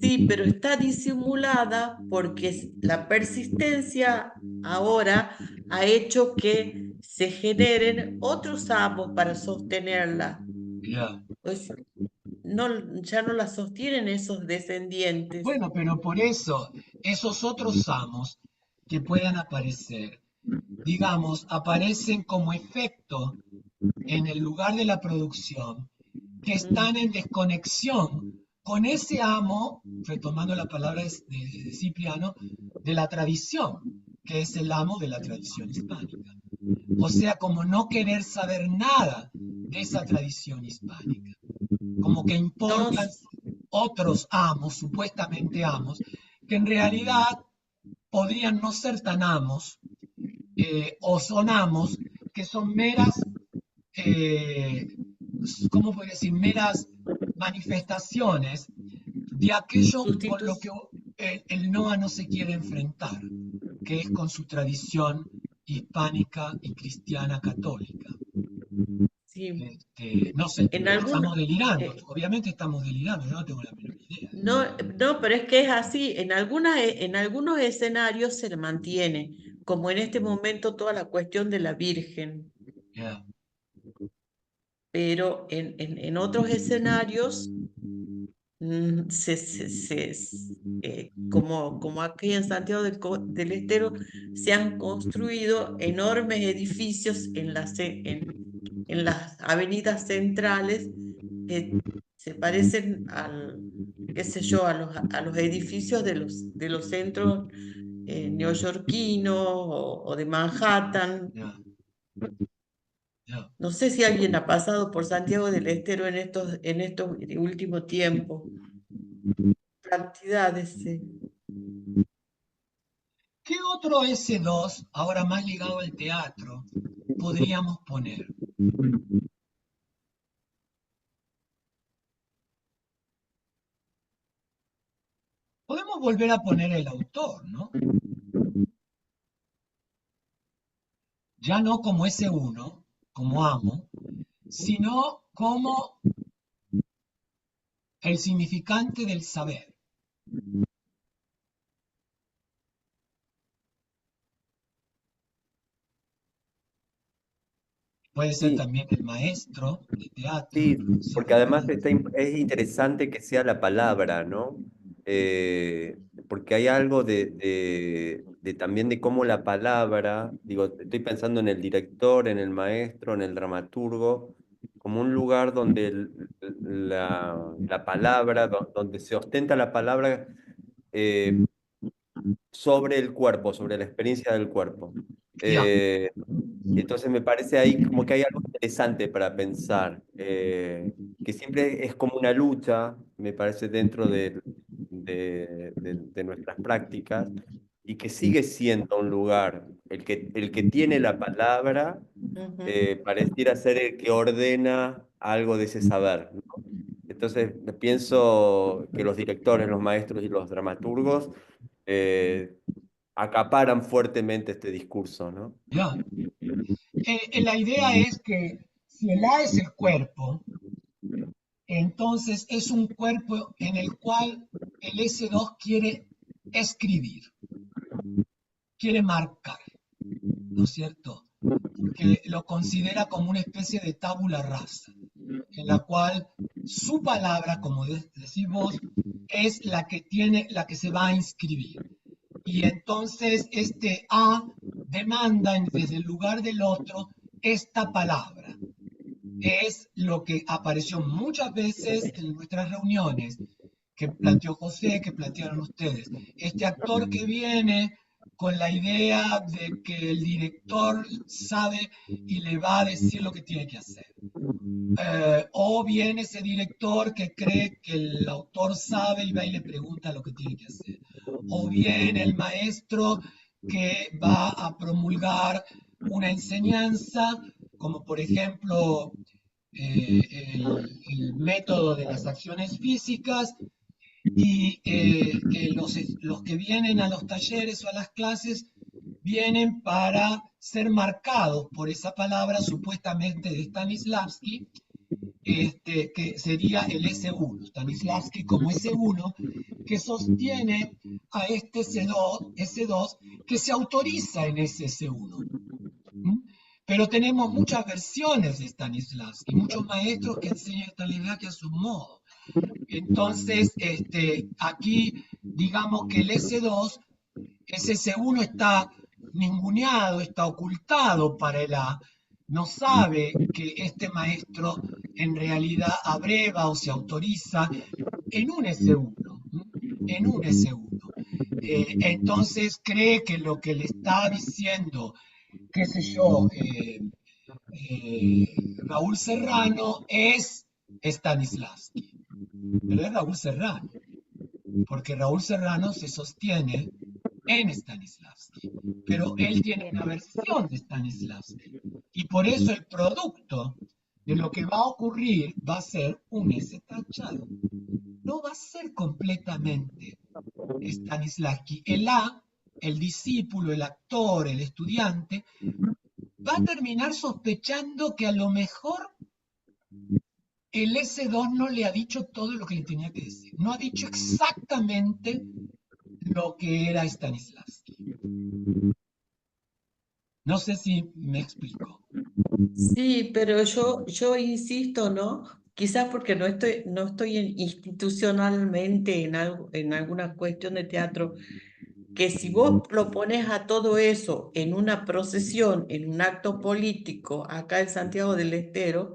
sí, pero está disimulada porque la persistencia ahora ha hecho que se generen otros amos para sostenerla. Ya. Pues ya no la sostienen esos descendientes. Bueno, pero por eso esos otros amos que puedan aparecer, digamos, aparecen como efecto en el lugar de la producción, que están Mm, en desconexión con ese amo, retomando la palabra de Cipriano, de la tradición, que es el amo de la tradición hispánica. O sea, como no querer saber nada de esa tradición hispánica, como que No, importan otros amos, supuestamente amos, que en realidad podrían no ser tan amos, o son amos que son meras, eh, ¿cómo podría decir? Meras manifestaciones de aquello con lo que sustitución. el Noa no se quiere enfrentar, que es con su tradición hispánica y cristiana católica. Sí. No sé, En estamos algún, delirando, eh, obviamente estamos delirando, yo no tengo la menor idea. no, no, pero es que es así. En algunos escenarios se mantiene, como en este momento toda la cuestión de la Virgen, Ya, pero en otros escenarios, como aquí en Santiago del Estero, se han construido enormes edificios en las avenidas centrales que se parecen qué sé yo, a los edificios de los centros neoyorquinos o de Manhattan. ya, ya. No sé si alguien ha pasado por Santiago del Estero en estos últimos tiempos. Cantidades, sí. ¿Qué otro S2, ahora más ligado al teatro, podríamos poner? Podemos volver a poner el autor, ¿no? Ya no como S1, como amo, sino como el significante del saber. Puede ser Sí, también el maestro de teatro, el sí, profesor porque de además teatro. es interesante que sea la palabra, ¿no? Porque hay algo también de cómo la palabra, digo, estoy pensando en el director, en el maestro, en el dramaturgo, como un lugar donde la palabra, donde se ostenta la palabra eh, sobre el cuerpo, sobre la experiencia del cuerpo. Ya, Eh, entonces me parece ahí como que hay algo interesante para pensar, que siempre es como una lucha, me parece, dentro de nuestras prácticas, y que sigue siendo un lugar, el que tiene la palabra, Ujú. pareciera ser el que ordena algo de ese saber, ¿no? Entonces, pienso que los directores, los maestros y los dramaturgos acaparan fuertemente este discurso, ¿no? ¿Ya? La idea es que si el A es el cuerpo, entonces es un cuerpo en el cual el S2 quiere escribir, quiere marcar, ¿no es cierto? Porque lo considera como una especie de tabula rasa, en la cual su palabra, como decís vos, es la que tiene, la que se va a inscribir. Y entonces este A demanda desde el lugar del otro esta palabra. Es lo que apareció muchas veces en nuestras reuniones, que planteó José, que plantearon ustedes. Este actor que viene con la idea de que el director sabe y le va a decir lo que tiene que hacer. O viene ese director que cree que el autor sabe y va y le pregunta lo que tiene que hacer. O viene el maestro que va a promulgar una enseñanza, como por ejemplo el método de las acciones físicas, y los que vienen a los talleres o a las clases vienen para ser marcados por esa palabra supuestamente de Stanislavski, que sería el S1, Stanislavski como S1, que sostiene a este S2 que se autoriza en ese S1. Pero tenemos muchas versiones de Stanislavski, muchos maestros que enseñan Stanislavski a su modo. Entonces, aquí digamos que el S2, ese S1 está ninguneado, está ocultado para el A, no sabe que este maestro en realidad abreva o se autoriza en un S1, en un S1. Entonces cree que lo que le está diciendo, qué sé yo, Raúl Serrano es Stanislavski, pero es Raúl Serrano, porque Raúl Serrano se sostiene en Stanislavski, pero él tiene una versión de Stanislavski, y por eso el producto de lo que va a ocurrir va a ser un S tachado, no va a ser completamente Stanislavski. El A, el discípulo, el actor, el estudiante, va a terminar sospechando que a lo mejor el S2 no le ha dicho todo lo que le tenía que decir, no ha dicho exactamente lo que era Stanislavski. No sé si me explico. Sí, pero yo insisto, ¿no? Quizás porque no estoy institucionalmente en alguna cuestión de teatro, que si vos lo pones a todo eso en una procesión, en un acto político, acá en Santiago del Estero,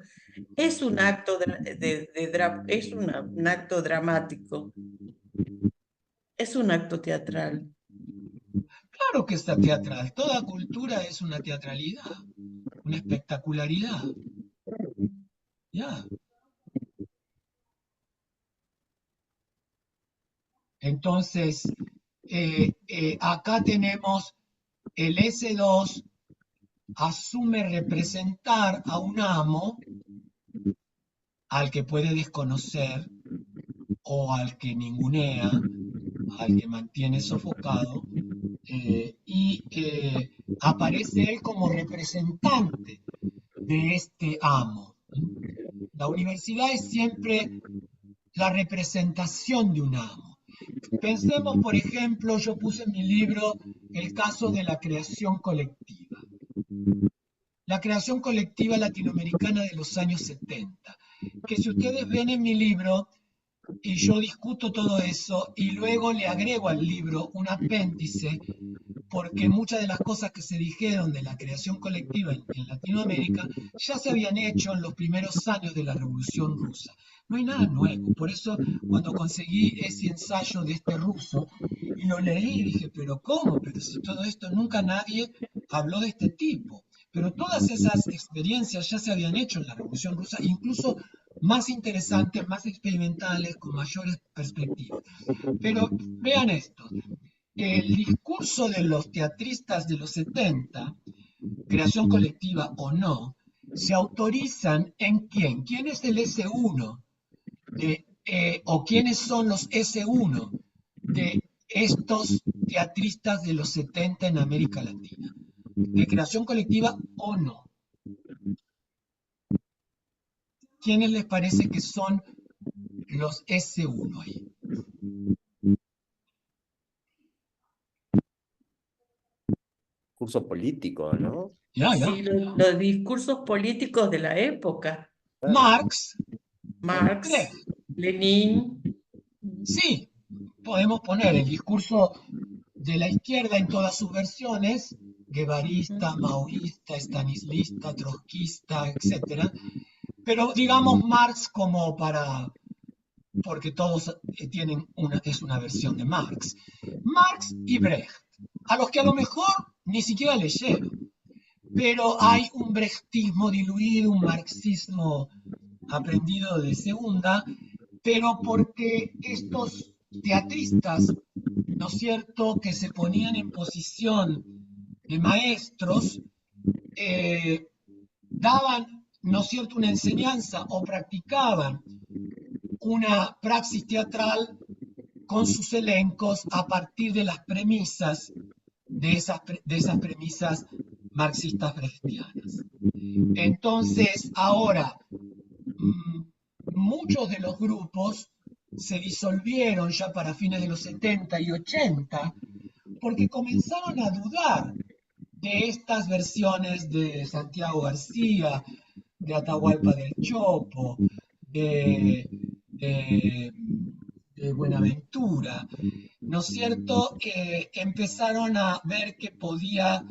es un acto un acto dramático, es un acto teatral. Claro que está teatral, toda cultura es una teatralidad, una espectacularidad. Ya. Entonces, acá tenemos el S2 asume representar a un amo al que puede desconocer o al que ningunea, al que mantiene sofocado, y aparece él como representante de este amo. La universidad es siempre la representación de un amo. Pensemos, por ejemplo, yo puse en mi libro el caso de la creación colectiva. La creación colectiva latinoamericana de los años 70, que si ustedes ven en mi libro, y yo discuto todo eso, y luego le agrego al libro un apéndice, porque muchas de las cosas que se dijeron de la creación colectiva en Latinoamérica ya se habían hecho en los primeros años de la Revolución Rusa. No hay nada nuevo. Por eso, cuando conseguí ese ensayo de este ruso y lo leí, dije, pero ¿cómo? Pero si todo esto nunca nadie habló de este tipo. Pero todas esas experiencias ya se habían hecho en la Revolución Rusa, incluso más interesantes, más experimentales, con mayores perspectivas. Pero vean esto, el discurso de los teatristas de los 70, creación colectiva o no, se autorizan en quién. ¿Quién es el S1? o quiénes son los S1 de estos teatristas de los 70 en América Latina, de creación colectiva o no. ¿Quiénes les parece que son los S1 ahí? Curso político, ¿no? Ya. Sí, los discursos políticos de la época. Marx, Marx, Brecht. Lenin. Sí, podemos poner el discurso de la izquierda en todas sus versiones, guevarista, maoísta, stanislista, trotskista, etc. Pero digamos Marx como porque todos tienen es una versión de Marx. Marx y Brecht, a los que a lo mejor ni siquiera leyeron, pero hay un brechtismo diluido, un marxismo aprendido de segunda, pero porque estos teatristas, ¿no es cierto?, que se ponían en posición de maestros, daban, ¿no es cierto?, una enseñanza o practicaban una praxis teatral con sus elencos a partir de las premisas de esas premisas marxistas brechtianas. Entonces, ahora, muchos de los grupos se disolvieron ya para fines de los 70 y 80 porque comenzaron a dudar de estas versiones de Santiago García, de Atahualpa del Chopo, de Buenaventura, ¿no es cierto? Empezaron a ver que podía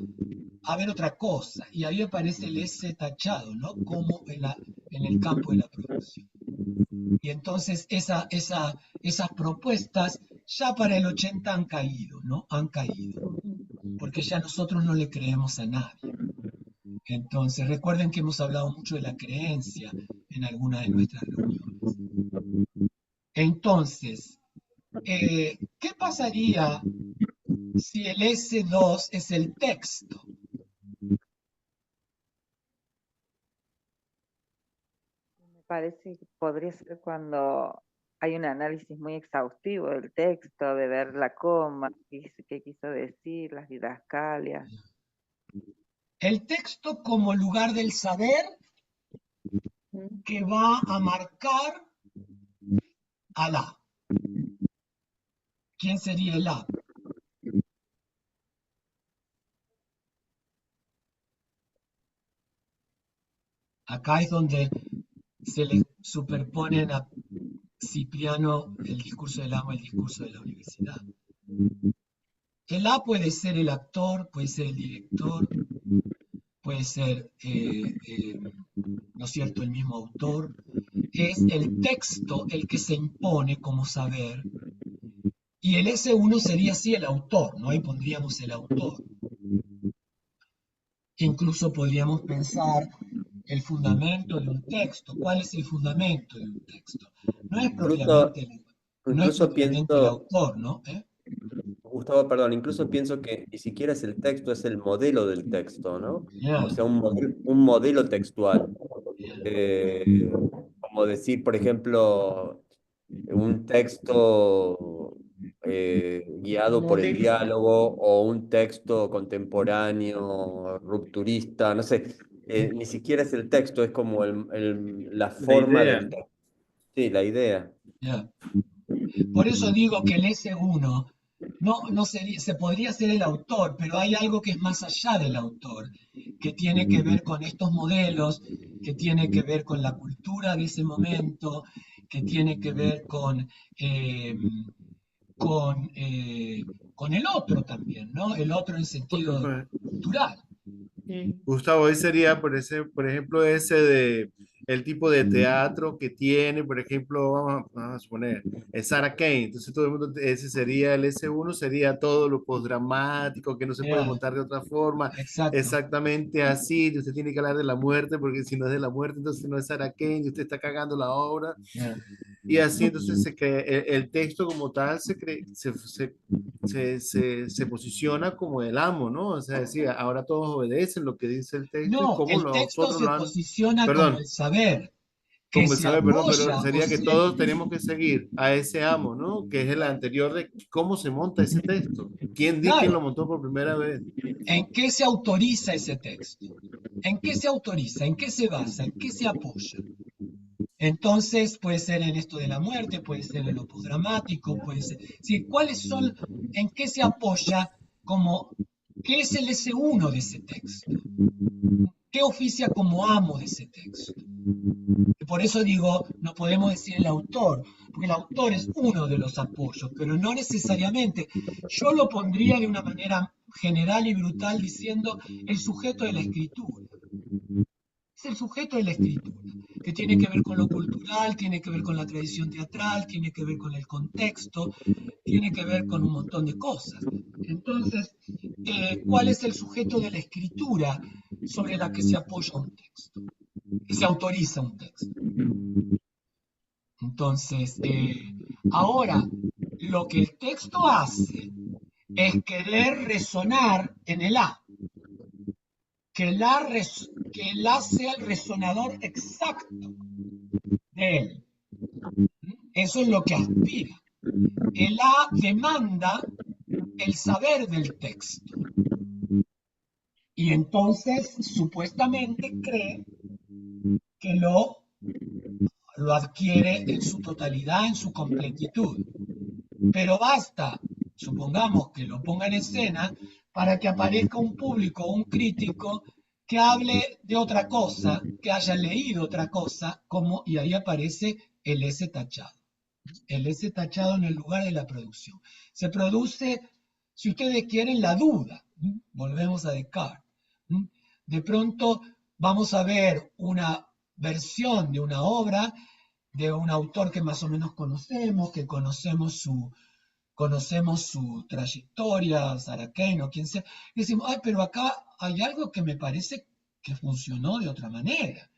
haber otra cosa, y ahí aparece el S tachado, ¿no? Como en el campo de la producción. Y entonces esas propuestas ya para el 80 han caído, ¿no? Han caído, porque ya nosotros no le creemos a nadie. Entonces, recuerden que hemos hablado mucho de la creencia en alguna de nuestras reuniones. Entonces, ¿qué pasaría si el S2 es el texto? Me parece que podría ser cuando hay un análisis muy exhaustivo del texto, de ver la coma, qué quiso decir, las didascalias. El texto como lugar del saber que va a marcar al A. ¿Quién sería el A? Acá es donde se le superponen a Cipriano el discurso del amo y el discurso de la universidad. El A puede ser el actor, puede ser el director, puede ser, ¿no es cierto?, el mismo autor. Es el texto el que se impone como saber. Y el S1 sería así el autor, ¿no? Ahí pondríamos el autor. Incluso podríamos pensar el fundamento de un texto. ¿Cuál es el fundamento de un texto? No es propiamente, el autor, ¿no? Gustavo, perdón, incluso pienso que ni siquiera es el texto, es el modelo del texto, ¿no? Yeah. O sea, un modelo textual. Como decir, por ejemplo, un texto guiado por el Modelo. diálogo o un texto contemporáneo, rupturista, no sé, ni siquiera es el texto, es como la forma idea. del texto. Sí, la idea. Yeah. Por eso digo que el S1 no se podría ser el autor, pero hay algo que es más allá del autor, que tiene que ver con estos modelos, que tiene que ver con la cultura de ese momento, que tiene que ver con el otro también, ¿no? El otro en sentido cultural. Gustavo, hoy sería, por ejemplo, ese de el tipo de teatro que tiene, por ejemplo, vamos a suponer, es Sarah Kane, entonces todo el mundo, ese sería el S1, sería todo lo postdramático, que no se puede Yeah, montar de otra forma, exacto. exactamente así, y usted tiene que hablar de la muerte, porque si no es de la muerte, entonces no es Sarah Kane, y usted está cagando la obra, Yeah. y así entonces el texto como tal se posiciona como el amo, ¿no? O sea, decía, ahora todos obedecen lo que dice el texto y No, cómo el texto nosotros se lo han... posiciona como Perdón, el saber, que Como el se saber, perdón, pero apoya sería que todos tenemos que seguir a ese amo, ¿no? Que es el anterior de cómo se monta ese texto. ¿Quién lo claro, montó por primera vez? ¿en qué se autoriza ese texto? ¿En qué se autoriza? ¿En qué se basa? ¿En qué se apoya? Entonces puede ser en esto de la muerte, puede ser en lo posdramático, puede ser... Sí, ¿cuáles son, en qué se apoya como, qué es el S1 de ese texto? ¿Qué oficia como amo de ese texto? Y por eso digo, no podemos decir el autor, porque el autor es uno de los apoyos, pero no necesariamente. Yo lo pondría de una manera general y brutal diciendo el sujeto de la escritura. Es el sujeto de la escritura, que tiene que ver con lo cultural, tiene que ver con la tradición teatral, tiene que ver con el contexto, tiene que ver con un montón de cosas. Entonces, ¿cuál es el sujeto de la escritura sobre la que se apoya un texto? Que se autoriza un texto. Entonces, ahora, lo que el texto hace es querer resonar en el A, que el A sea el resonador exacto de él. Eso es lo que aspira. El A demanda el saber del texto y entonces supuestamente cree que lo adquiere en su totalidad, en su completitud. Pero basta, supongamos que lo ponga en escena, para que aparezca un público, un crítico, que hable de otra cosa, que haya leído otra cosa, y ahí aparece el S tachado. El S tachado en el lugar de la producción. Se produce, si ustedes quieren, la duda. Volvemos a Descartes. De pronto vamos a ver una versión de una obra de un autor que más o menos conocemos, que conocemos su trayectoria, Sarah Kane o quien sea, y decimos, ay, pero acá hay algo que me parece que funcionó de otra manera.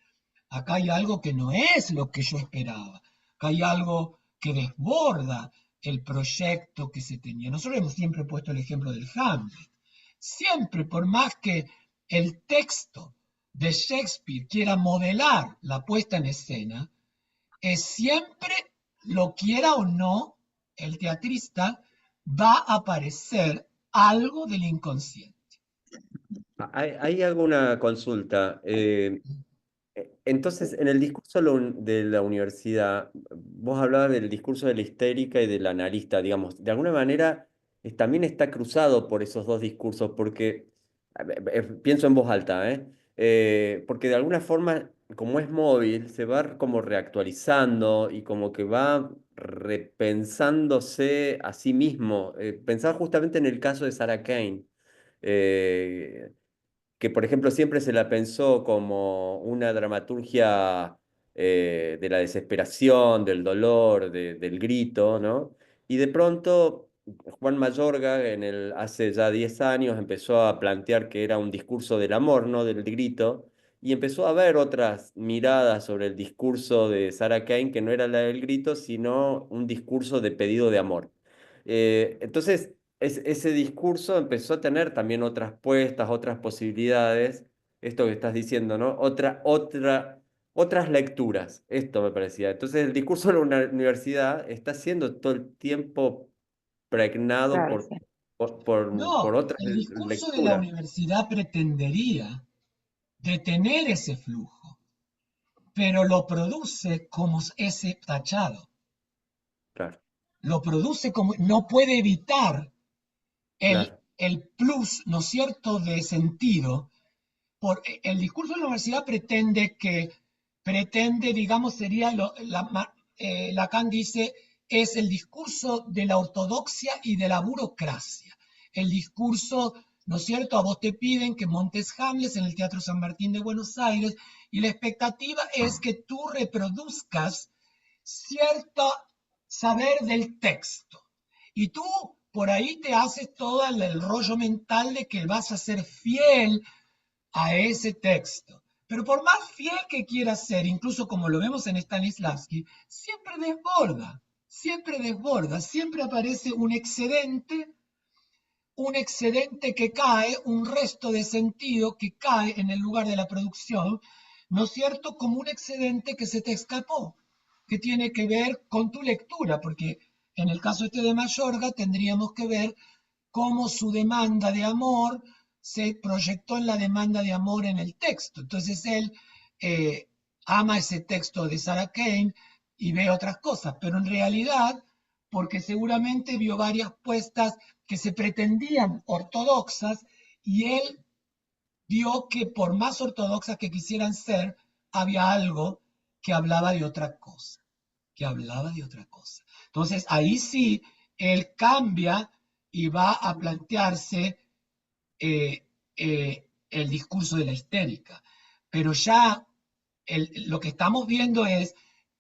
Acá hay algo que no es lo que yo esperaba. Acá hay algo que desborda el proyecto que se tenía. Nosotros hemos siempre puesto el ejemplo del Hamlet. Siempre, por más que el texto de Shakespeare quiera modelar la puesta en escena, es siempre, lo quiera o no, el teatrista va a aparecer algo del inconsciente. Hay alguna consulta. Entonces, en el discurso de la universidad, vos hablabas del discurso de la histérica y del analista, digamos, de alguna manera también está cruzado por esos dos discursos, porque pienso en voz alta, ¿eh? Porque de alguna forma, como es móvil, se va como reactualizando y como que va repensándose a sí mismo. Pensaba justamente en el caso de Sarah Kane. eh, que por ejemplo siempre se la pensó como una dramaturgia de la desesperación, del dolor, del grito, ¿no? Y de pronto Juan Mayorga hace ya 10 años empezó a plantear que era un discurso del amor, no del grito, y empezó a ver otras miradas sobre el discurso de Sarah Kane que no era la del grito, sino un discurso de pedido de amor. Entonces, ese discurso empezó a tener también otras puestas, otras posibilidades, esto que estás diciendo, ¿no? Otras lecturas, esto me parecía. Entonces el discurso de la universidad está siendo todo el tiempo pregnado Claro, sí. por No, otras el discurso de la lecturas. universidad pretendería detener ese flujo, pero lo produce como ese tachado, Claro, lo produce como, no puede evitar claro, el plus, ¿no es cierto?, de sentido. El discurso de la universidad pretende, digamos, sería, Lacan dice, es el discurso de la ortodoxia y de la burocracia. El discurso, ¿no es cierto? A vos te piden que montes Hamlet en el Teatro San Martín de Buenos Aires y la expectativa es que tú reproduzcas cierto saber del texto. Y tú por ahí te haces todo el rollo mental de que vas a ser fiel a ese texto. Pero por más fiel que quiera ser, incluso como lo vemos en Stanislavski, siempre desborda, siempre aparece un excedente que cae, un resto de sentido que cae en el lugar de la producción, ¿no es cierto?, como un excedente que se te escapó, que tiene que ver con tu lectura, porque en el caso este de Mayorga tendríamos que ver cómo su demanda de amor se proyectó en la demanda de amor en el texto. Entonces él ama ese texto de Sarah Kane y ve otras cosas, pero en realidad, porque seguramente vio varias puestas que se pretendían ortodoxas y él vio que por más ortodoxas que quisieran ser, había algo que hablaba de otra cosa, que hablaba de otra cosa. Entonces ahí sí, él cambia y va a plantearse el discurso de la histérica. Pero ya lo que estamos viendo es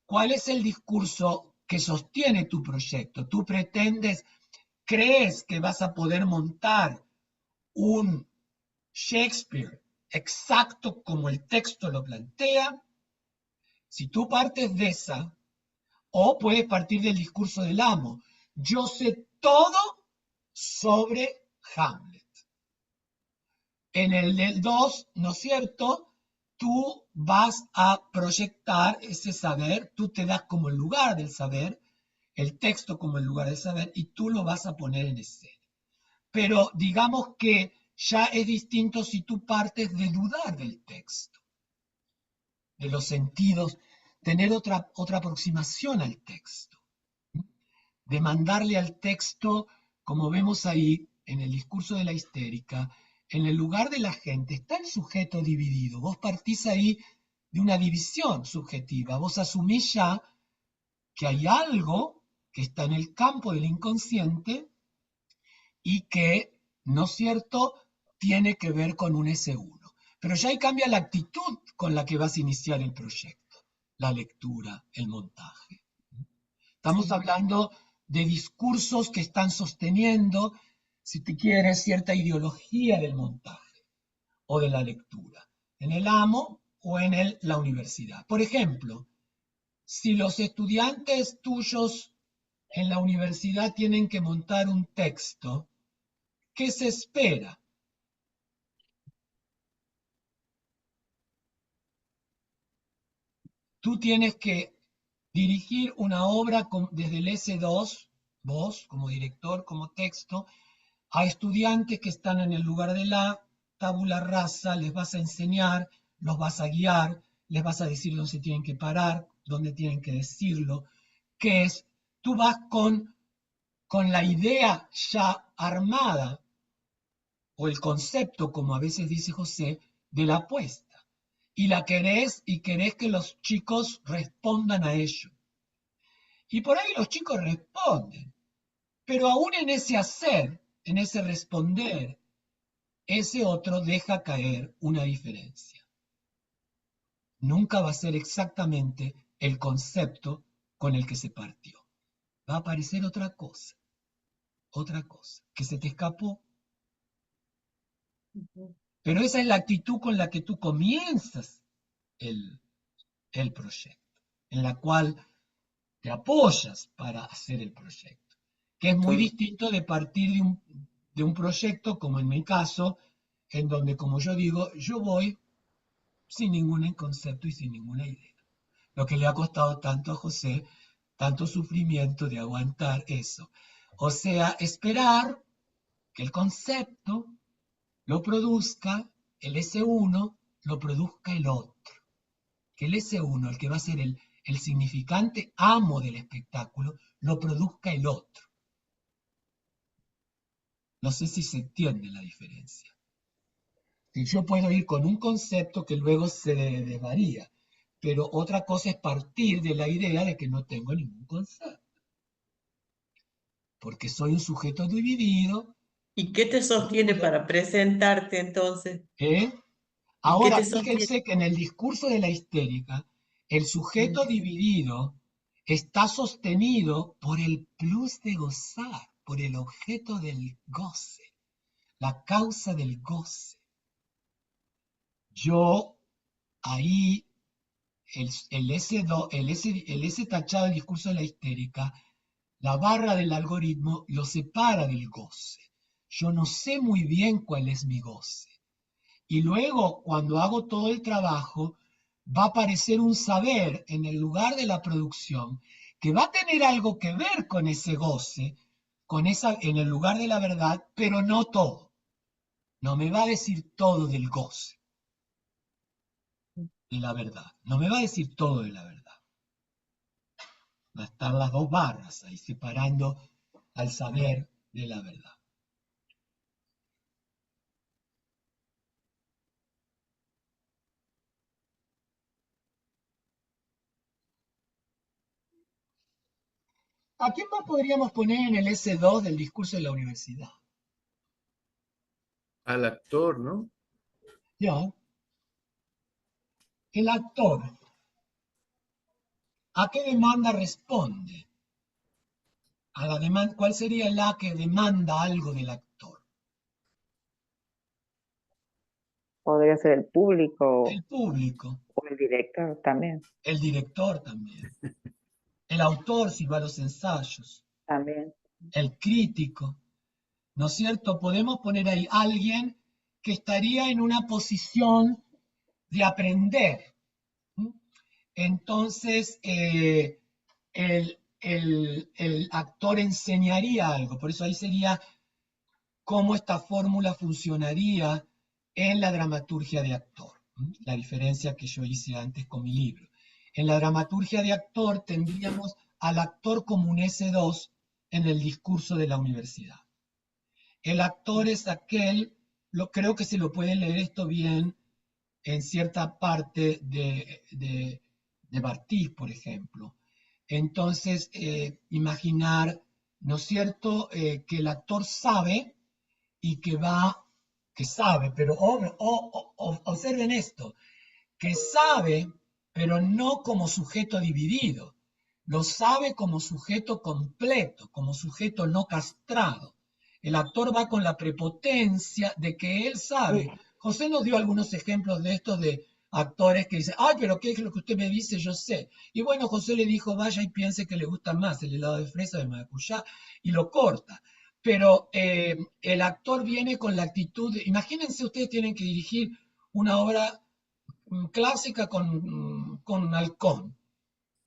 cuál es el discurso que sostiene tu proyecto. Tú pretendes, crees que vas a poder montar un Shakespeare exacto como el texto lo plantea. Si tú partes de esa, o puedes partir del discurso del amo. Yo sé todo sobre Hamlet. En el del 2, ¿no es cierto?, tú vas a proyectar ese saber, tú te das como el lugar del saber, el texto como el lugar del saber, y tú lo vas a poner en escena. Pero digamos que ya es distinto si tú partes de dudar del texto, de los sentidos, tener otra aproximación al texto, de mandarle al texto, como vemos ahí en el discurso de la histérica, en el lugar de la gente está el sujeto dividido. Vos partís ahí de una división subjetiva. Vos asumís ya que hay algo que está en el campo del inconsciente y que, ¿no es cierto?, tiene que ver con un S1. Pero ya ahí cambia la actitud con la que vas a iniciar el proyecto, la lectura, el montaje. Estamos hablando de discursos que están sosteniendo, si te quieres, cierta ideología del montaje o de la lectura, en el amo o en la universidad. Por ejemplo, si los estudiantes tuyos en la universidad tienen que montar un texto, ¿qué se espera? Tú tienes que dirigir una obra desde el S2, vos como director, como texto, a estudiantes que están en el lugar de la tabula rasa, les vas a enseñar, los vas a guiar, les vas a decir dónde se tienen que parar, dónde tienen que decirlo, qué es. Tú vas con la idea ya armada, o el concepto, como a veces dice José, de la apuesta. Y la querés y querés que los chicos respondan a ello. Y por ahí los chicos responden, pero aún en ese hacer, en ese responder, ese otro deja caer una diferencia. Nunca va a ser exactamente el concepto con el que se partió. Va a aparecer otra cosa, que se te escapó. Pero esa es la actitud con la que tú comienzas el proyecto, en la cual te apoyas para hacer el proyecto, que es muy distinto de partir de un proyecto, como en mi caso, en donde, como yo digo, yo voy sin ningún concepto y sin ninguna idea. Lo que le ha costado tanto a José, tanto sufrimiento de aguantar eso. O sea, esperar que el concepto lo produzca el S1, lo produzca el otro. Que el S1, el que va a ser el significante amo del espectáculo, lo produzca el otro. No sé si se entiende la diferencia. Si yo puedo ir con un concepto que luego se desvaría, pero otra cosa es partir de la idea de que no tengo ningún concepto. Porque soy un sujeto dividido. ¿Y qué te sostiene para presentarte entonces? ¿Eh? ¿Y qué Ahora, te sostiene? fíjense que en el discurso de la histérica, el sujeto dividido está sostenido por el plus de gozar, por el objeto del goce, la causa del goce. Yo ahí, el S tachado del discurso de la histérica, la barra del algoritmo lo separa del goce. Yo no sé muy bien cuál es mi goce. Y luego, cuando hago todo el trabajo, va a aparecer un saber en el lugar de la producción que va a tener algo que ver con ese goce, en el lugar de la verdad, pero no todo. No me va a decir todo del goce, de la verdad. No me va a decir todo de la verdad. Va a estar las dos barras ahí separando al saber de la verdad. ¿A quién más podríamos poner en el S2 del discurso de la universidad? Al actor, ¿no? Ya, el actor. ¿A qué demanda responde? A la demanda, ¿cuál sería la que demanda algo del actor? Podría ser el público El público, o el director también. el director también, el autor si va a los ensayos, También. el crítico, ¿no es cierto? Podemos poner ahí alguien que estaría en una posición de aprender. ¿Mm? Entonces, el actor enseñaría algo, por eso ahí sería cómo esta fórmula funcionaría en la dramaturgia de actor. La diferencia que yo hice antes con mi libro. En la dramaturgia de actor tendríamos al actor como un S2 en el discurso de la universidad. El actor es aquel, creo que se lo puede leer esto bien en cierta parte de Barthes, por ejemplo. Entonces, imaginar, ¿no es cierto?, que el actor sabe y que sabe, pero observen esto, que sabe, pero no como sujeto dividido, lo sabe como sujeto completo, como sujeto no castrado. El actor va con la prepotencia de que él sabe. José nos dio algunos ejemplos de estos de actores que dicen, ay, pero ¿qué es lo que usted me dice? Yo sé. Y bueno, José le dijo, vaya y piense que le gusta más el helado de fresa de maracuyá, y lo corta. Pero el actor viene con la actitud, imagínense ustedes tienen que dirigir una obra clásica con Halcón.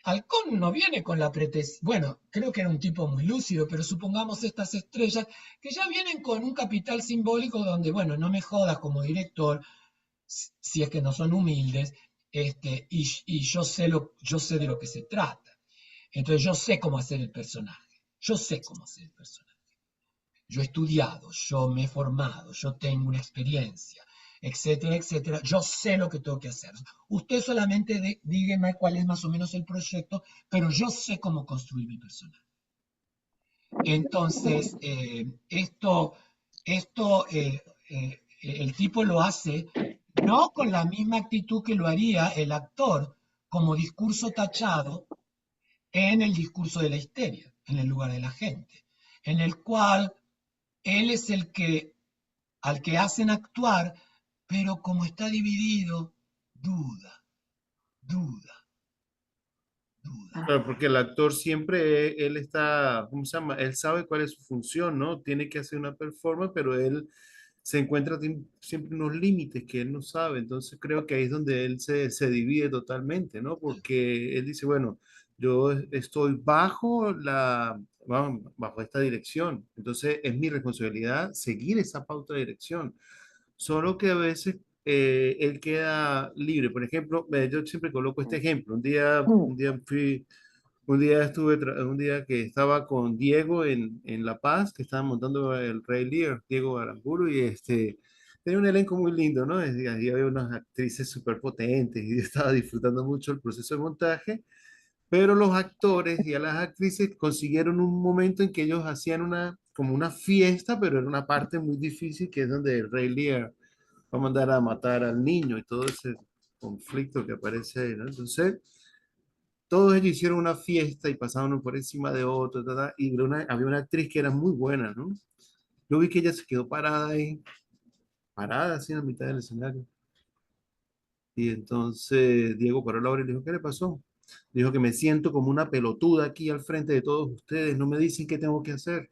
Halcón no viene con la pretensión, bueno, creo que era un tipo muy lúcido, pero supongamos estas estrellas que ya vienen con un capital simbólico donde, bueno, no me jodas como director, si es que no son humildes, y yo sé de lo que se trata. Entonces yo sé cómo hacer el personaje, yo sé cómo hacer el personaje. Yo he estudiado, yo me he formado, yo tengo una experiencia, etcétera, etcétera. Yo sé lo que tengo que hacer. Usted solamente dígame cuál es más o menos el proyecto, pero yo sé cómo construir mi personaje. Entonces, el tipo lo hace no con la misma actitud que lo haría el actor como discurso tachado en el discurso de la histeria, en el lugar de la gente, en el cual él es al que hacen actuar, pero como está dividido, duda, duda, duda. Claro, porque el actor siempre, él está, ¿cómo se llama? Él sabe cuál es su función, ¿no? Tiene que hacer una performance, pero él se encuentra siempre unos límites que él no sabe. Entonces creo que ahí es donde él se divide totalmente, ¿no? Porque él dice, bueno, yo estoy bajo esta dirección. Entonces es mi responsabilidad seguir esa pauta de dirección. Solo que a veces él queda libre. Por ejemplo, yo siempre coloco este ejemplo. Un día que estaba con Diego en La Paz, que estaban montando el Rey Lear, Diego Aramburu, y tenía un elenco muy lindo, ¿no? Y había unas actrices súper potentes y estaba disfrutando mucho el proceso de montaje, pero los actores y a las actrices consiguieron un momento en que ellos hacían como una fiesta, pero era una parte muy difícil, que es donde el Rey Lear va a mandar a matar al niño y todo ese conflicto que aparece ahí, ¿no? Entonces todos ellos hicieron una fiesta y pasaban uno por encima de otro, y había una actriz que era muy buena, ¿no? Yo vi que ella se quedó parada ahí, parada así en la mitad del escenario. Y entonces Diego paró la hora y le dijo, ¿qué le pasó? Dijo que me siento como una pelotuda aquí al frente de todos ustedes, no me dicen qué tengo que hacer.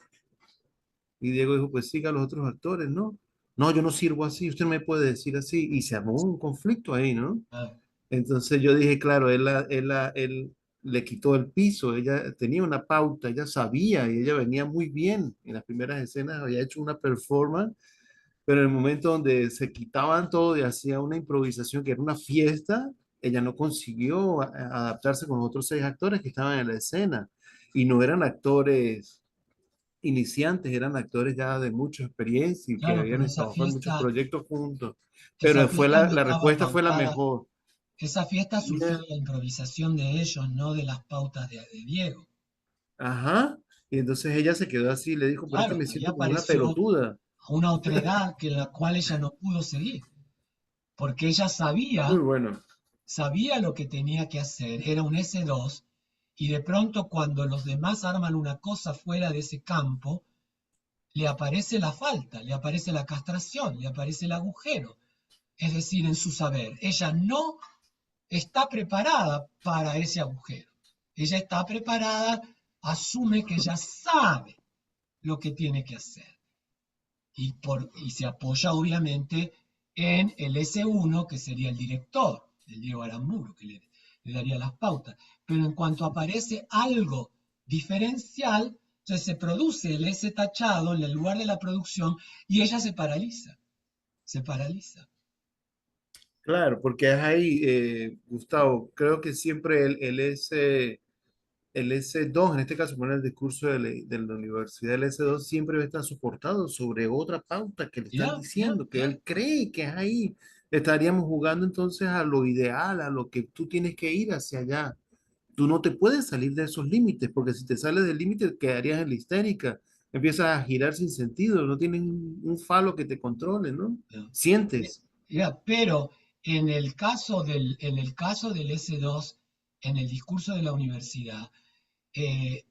Y Diego dijo, pues siga a los otros actores, ¿no? No, yo no sirvo así, usted no me puede decir así. Y se armó un conflicto ahí, ¿no? Ah, Entonces yo dije, claro, él le quitó el piso, ella tenía una pauta, ella sabía y ella venía muy bien en las primeras escenas, había hecho una performance, pero en el momento donde se quitaban todo y hacía una improvisación que era una fiesta, ella no consiguió adaptarse con los otros 6 actores que estaban en la escena y no eran actores iniciantes, eran actores ya de mucha experiencia y que Claro, habían trabajado en muchos proyectos juntos, esa pero fue fiesta no la estaba respuesta fue la pautada. mejor. Esa fiesta surgió Yeah. de la improvisación de ellos, no de las pautas de Diego. Ajá. Y entonces ella se quedó así y le dijo, pero es que Claro, me ahí siento como una apareció pelotuda. a una otredad que la cual ella no pudo seguir, porque ella Muy bueno. sabía lo que tenía que hacer, era un S2, y de pronto cuando los demás arman una cosa fuera de ese campo, le aparece la falta, le aparece la castración, le aparece el agujero, es decir, en su saber. Ella no está preparada para ese agujero. Ella está preparada, asume que ella sabe lo que tiene que hacer y se apoya obviamente en el S1, que sería el director, el Diego Aramburu, que le daría las pautas. Pero en cuanto aparece algo diferencial, entonces se produce el S tachado en el lugar de la producción y ella se paraliza, se paraliza. Claro, porque es ahí, Gustavo, creo que siempre el S2, en este caso, poner el discurso de la universidad, el S2 siempre está soportado sobre otra pauta que le están Ya, ya, diciendo, que ya. él cree que es ahí. Estaríamos jugando entonces a lo ideal, a lo que tú tienes que ir hacia allá. Tú no te puedes salir de esos límites, porque si te sales del límite quedarías en la histérica. Empiezas a girar sin sentido, no tienes un falo que te controle, ¿no? Ya. Sientes. Ya, pero en el caso del S2, en el discurso de la universidad, eh,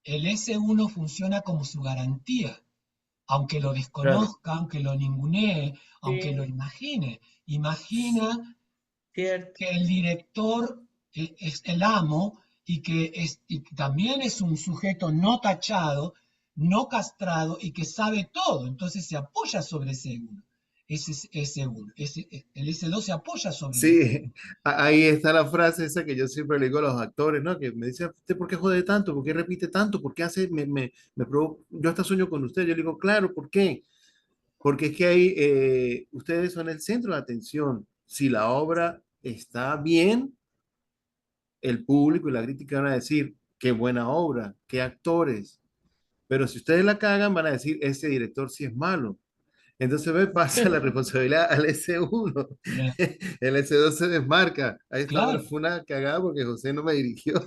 el S1 funciona como su garantía, aunque lo Claro. desconozca, aunque lo ningunee, aunque lo Sí, imagine. Imagina cierto. que el director es el amo y que también es un sujeto no tachado, no castrado y que sabe todo. Entonces se apoya sobre ese uno. Ese es S1. El S2 se apoya sobre el Sí, S1. ahí está la frase esa que yo siempre le digo a los actores, ¿no? Que me dicen, ¿usted por qué jode tanto? ¿Por qué repite tanto? ¿Por qué hace, me provoca? Yo hasta sueño con usted. Yo le digo, claro, ¿por qué? Porque es que ahí ustedes son el centro de atención. Si la obra está bien, el público y la crítica van a decir, qué buena obra, qué actores. Pero si ustedes la cagan, van a decir, ese director sí es malo. Entonces me pasa la responsabilidad al S1. Ya, El S2 se desmarca. Ahí esta obra claro, fue una cagada porque José no me dirigió.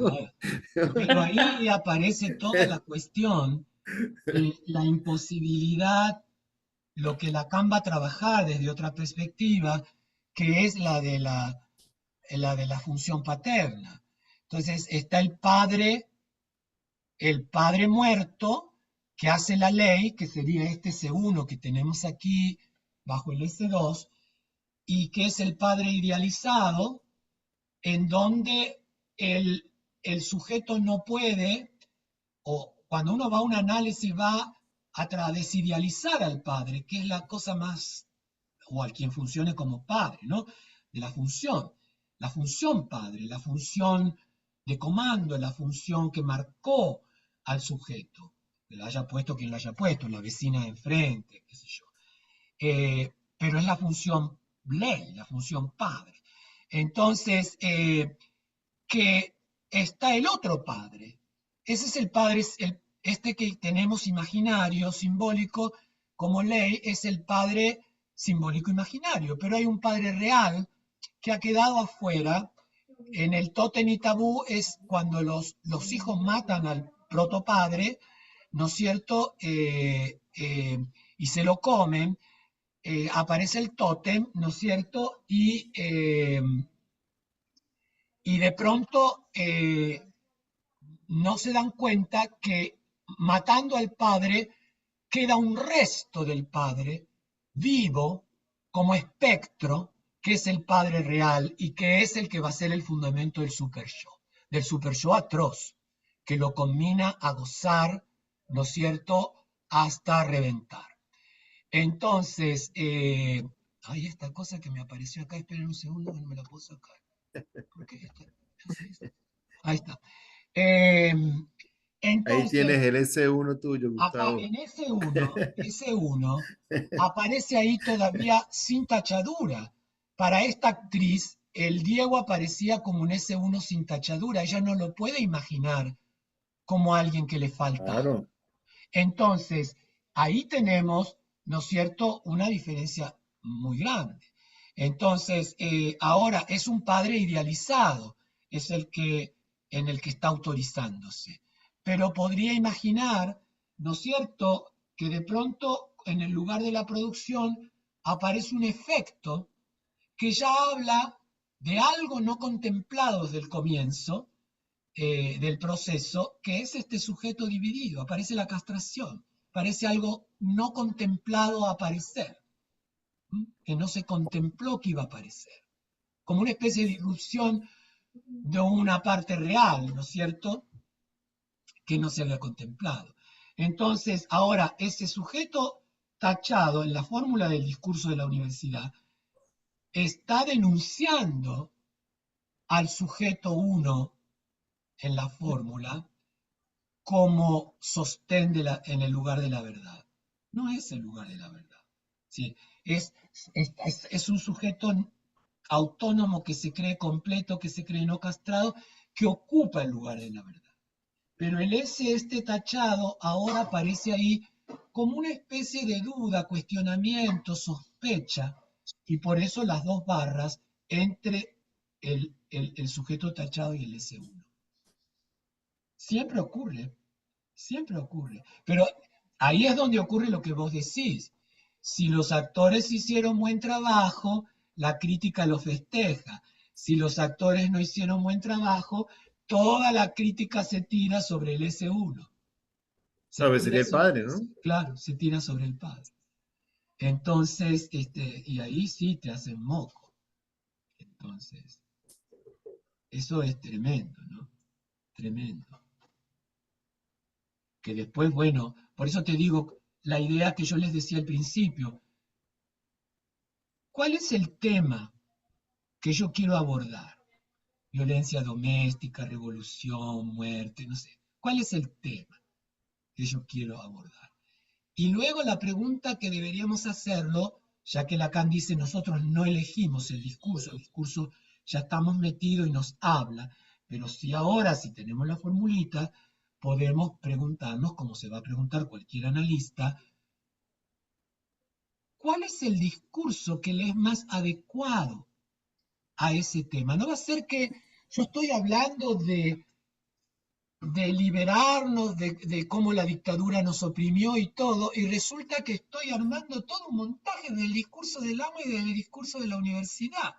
claro. Pero ahí aparece toda la cuestión de la imposibilidad, lo que Lacan va a trabajar desde otra perspectiva, que es la de la función paterna. Entonces está el padre muerto que hace la ley, que sería este S1 que tenemos aquí bajo el S2, y que es el padre idealizado, en donde el sujeto no puede, o cuando uno va a un análisis va a desidealizar al padre, que es la cosa más, o al quien funcione como padre, ¿no? De la función padre, la función de comando, la función que marcó al sujeto, que lo haya puesto quien lo haya puesto, la vecina de enfrente, qué sé yo. Pero es la función ley, la función padre. Entonces, que está el otro padre. Ese es el padre, este que tenemos imaginario, simbólico, como ley, es el padre simbólico imaginario, pero hay un padre real que ha quedado afuera. En el tótem y tabú es cuando los hijos matan al protopadre, ¿no es cierto? Y se lo comen, aparece el tótem, ¿no es cierto? Y de pronto no se dan cuenta que matando al padre queda un resto del padre vivo como espectro, que es el padre real y que es el que va a ser el fundamento del super yo atroz, que lo combina a gozar, ¿no es cierto?, hasta reventar. Entonces, hay esta cosa que me apareció acá, esperen un segundo que no me la puedo sacar. ¿Por qué ahí está. Eh, Ahí tienes entonces, el S1 tuyo, acá Gustavo. en S1 aparece ahí todavía sin tachadura. Para esta actriz, el Diego aparecía como un S1 sin tachadura. Ella no lo puede imaginar como alguien que le falta algo. Claro. Entonces, ahí tenemos, ¿no es cierto?, una diferencia muy grande. Entonces, ahora es un padre idealizado, es el que en el que está autorizándose. Pero podría imaginar, ¿no es cierto?, que de pronto en el lugar de la producción aparece un efecto que ya habla de algo no contemplado desde el comienzo del proceso, que es este sujeto dividido. Aparece la castración, parece algo no contemplado aparecer, que no se contempló que iba a aparecer, como una especie de irrupción de una parte real, ¿no es cierto?, que no se había contemplado. Entonces, ahora, ese sujeto tachado en la fórmula del discurso de la universidad está denunciando al sujeto 1 en la fórmula como sostén en el lugar de la verdad. No es el lugar de la verdad. ¿Sí? Es un sujeto autónomo que se cree completo, que se cree no castrado, que ocupa el lugar de la verdad. Pero el S este tachado ahora aparece ahí como una especie de duda, cuestionamiento, sospecha, y por eso las dos barras entre el sujeto tachado y el S1. Siempre ocurre. Siempre ocurre. Pero ahí es donde ocurre lo que vos decís. Si los actores hicieron buen trabajo, la crítica lo festeja. Si los actores no hicieron buen trabajo, toda la crítica se tira sobre el S1. Se A veces que tira el sobre, padre, ¿no? claro, se tira sobre el padre. Entonces, y ahí sí te hacen moco. Entonces, eso es tremendo, ¿no? Tremendo. Que después, bueno, por eso te digo la idea que yo les decía al principio. ¿Cuál es el tema que yo quiero abordar? Violencia doméstica, revolución, muerte, no sé. ¿Cuál es el tema que yo quiero abordar? Y luego la pregunta que deberíamos hacerlo, ya que Lacan dice nosotros no elegimos el discurso ya estamos metidos y nos habla, pero si ahora, si tenemos la formulita, podemos preguntarnos, como se va a preguntar cualquier analista, ¿cuál es el discurso que le es más adecuado a ese tema? No va a ser que yo estoy hablando de liberarnos, de cómo la dictadura nos oprimió y todo, y resulta que estoy armando todo un montaje del discurso del amo y del discurso de la universidad.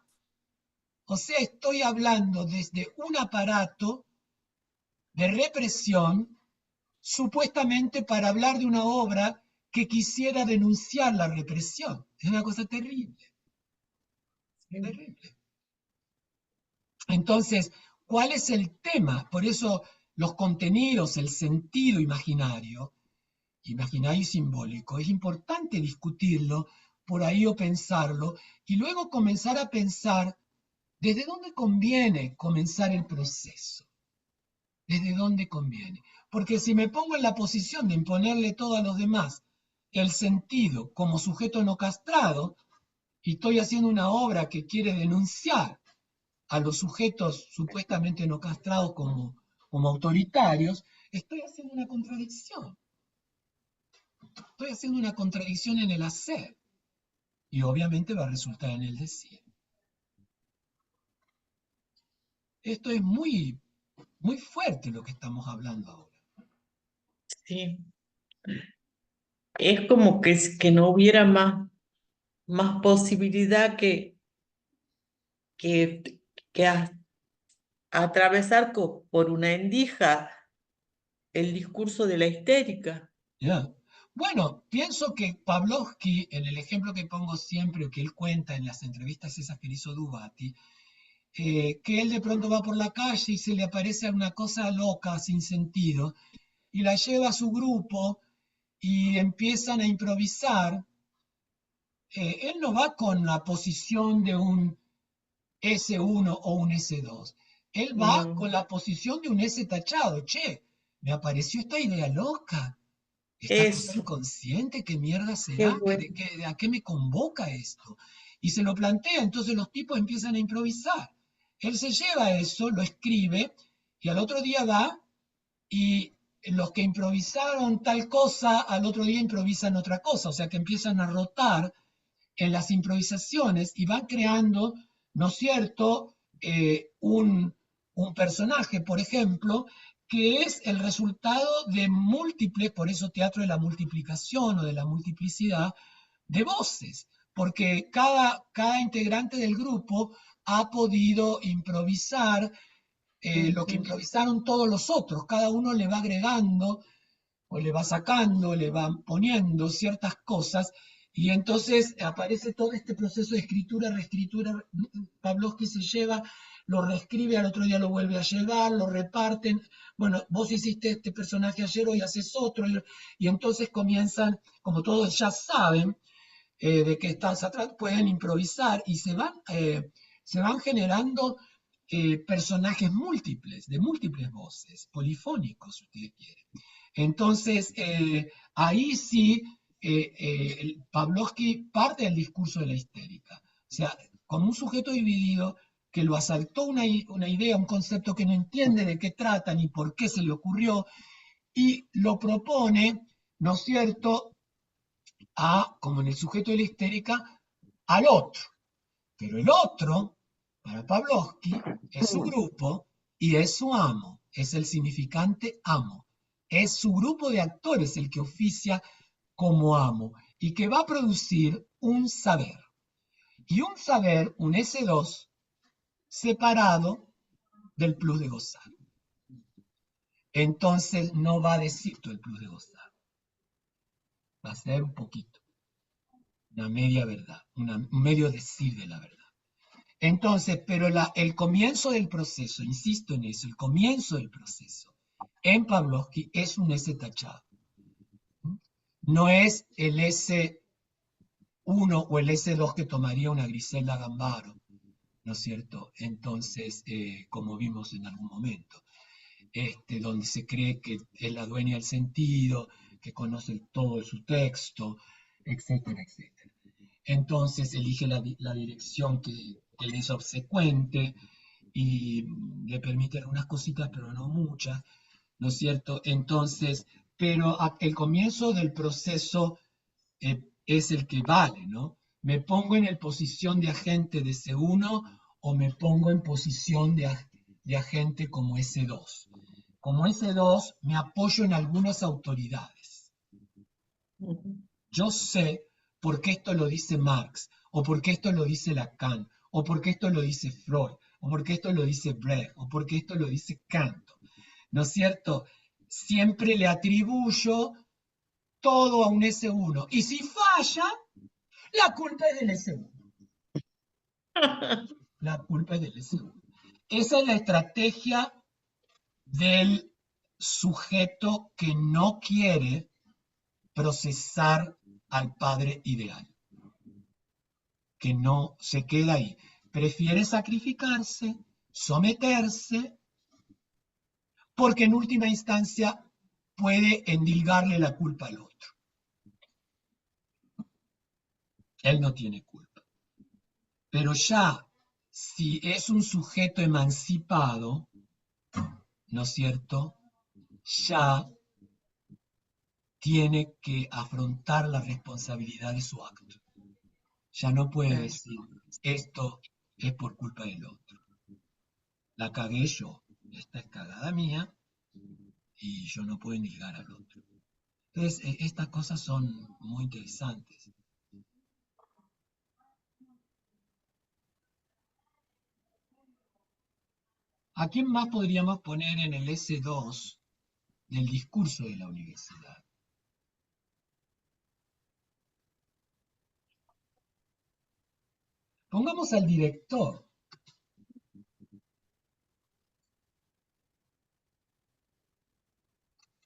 O sea, estoy hablando desde un aparato de represión, supuestamente para hablar de una obra que quisiera denunciar la represión. Es una cosa terrible, terrible. Entonces, ¿cuál es el tema? Por eso los contenidos, el sentido imaginario y simbólico, es importante discutirlo por ahí o pensarlo y luego comenzar a pensar desde dónde conviene comenzar el proceso, desde dónde conviene. Porque si me pongo en la posición de imponerle todo a los demás el sentido como sujeto no castrado y estoy haciendo una obra que quiere denunciar a los sujetos supuestamente no castrados como autoritarios, estoy haciendo una contradicción. Estoy haciendo una contradicción en el hacer y obviamente va a resultar en el decir. Esto es muy, muy fuerte lo que estamos hablando ahora. Sí. Es como que no hubiera más posibilidad que, que atravesar por una endija el discurso de la histérica. ¿Ya? Bueno, pienso que Pavlovsky, en el ejemplo que pongo siempre, o que él cuenta en las entrevistas esas que le hizo Dubati, que él de pronto va por la calle y se le aparece una cosa loca, sin sentido, y la lleva a su grupo y empiezan a improvisar. Él no va con la posición S1 o un S2. Él va con la posición de un S tachado. Che, me apareció esta idea loca. Esta cosa Eso, inconsciente, ¿qué mierda qué será? bueno. ¿A qué me convoca esto? Y se lo plantea, entonces los tipos empiezan a improvisar. Él se lleva eso, lo escribe, y al otro día va y los que improvisaron tal cosa, al otro día improvisan otra cosa, o sea que empiezan a rotar en las improvisaciones y van creando, ¿no es cierto?, un personaje, por ejemplo, que es el resultado de múltiples, por eso teatro de la multiplicación o de la multiplicidad, de voces, porque cada integrante del grupo ha podido improvisar lo que Ujú. improvisaron todos los otros, cada uno le va agregando o le va sacando, le va poniendo ciertas cosas, y entonces aparece todo este proceso de escritura, reescritura. Pavlovsky se lleva, lo reescribe, al otro día lo vuelve a llevar, lo reparten. Bueno, vos hiciste este personaje ayer, hoy haces otro, y entonces comienzan, como todos ya saben de qué estás atrás, pueden improvisar y se van generando personajes múltiples, de múltiples voces, polifónicos, si ustedes quieren. Entonces, ahí sí, Pavlovsky parte del discurso de la histérica. O sea, con un sujeto dividido que lo asaltó una idea, un concepto que no entiende de qué trata ni por qué se le ocurrió, y lo propone, ¿no es cierto?, como en el sujeto de la histérica, al otro. Pero el otro, para Pavlovsky, es su grupo y es su amo, es el significante amo. Es su grupo de actores el que oficia como amo y que va a producir un saber. Y un saber, un S2, separado del plus de gozar. Entonces no va a decir todo el plus de gozar. Va a ser un poquito, una media verdad, un medio decir de la verdad. Entonces, pero el comienzo del proceso, insisto en eso, el comienzo del proceso en Pavlovsky es un S tachado. No es el S1 o el S2 que tomaría una Griselda Gambaro, ¿no es cierto? Entonces, como vimos en algún momento, donde se cree que es la dueña del sentido, que conoce todo de su texto, etcétera, etcétera. Entonces elige la dirección que le es obsecuente y le permite algunas cositas, pero no muchas, ¿no es cierto? Entonces, pero el comienzo del proceso es el que vale, ¿no? ¿Me pongo en el posición de agente de C1 o me pongo en posición de agente como S2? Como S2 me apoyo en algunas autoridades. Ujú. Yo sé por qué esto lo dice Marx, o por qué esto lo dice Lacan, o por qué esto lo dice Freud, o por qué esto lo dice Brecht, o por qué esto lo dice Kant. ¿No es cierto? Siempre le atribuyo todo a un S1. Y si falla, la culpa es del S1. La culpa es del S1. Esa es la estrategia del sujeto que no quiere procesar al padre ideal, que no se queda ahí. Prefiere sacrificarse, someterse, porque en última instancia puede endilgarle la culpa al otro. Él no tiene culpa. Pero ya, si es un sujeto emancipado, ¿no es cierto?, ya tiene que afrontar la responsabilidad de su acto. Ya no puede Claro. decir, esto es por culpa del otro. La cagué yo, esta es cagada mía y yo no puedo endilgar al otro. Entonces, estas cosas son muy interesantes. ¿A quién más podríamos poner en el S2 del discurso de la universidad? Pongamos al director.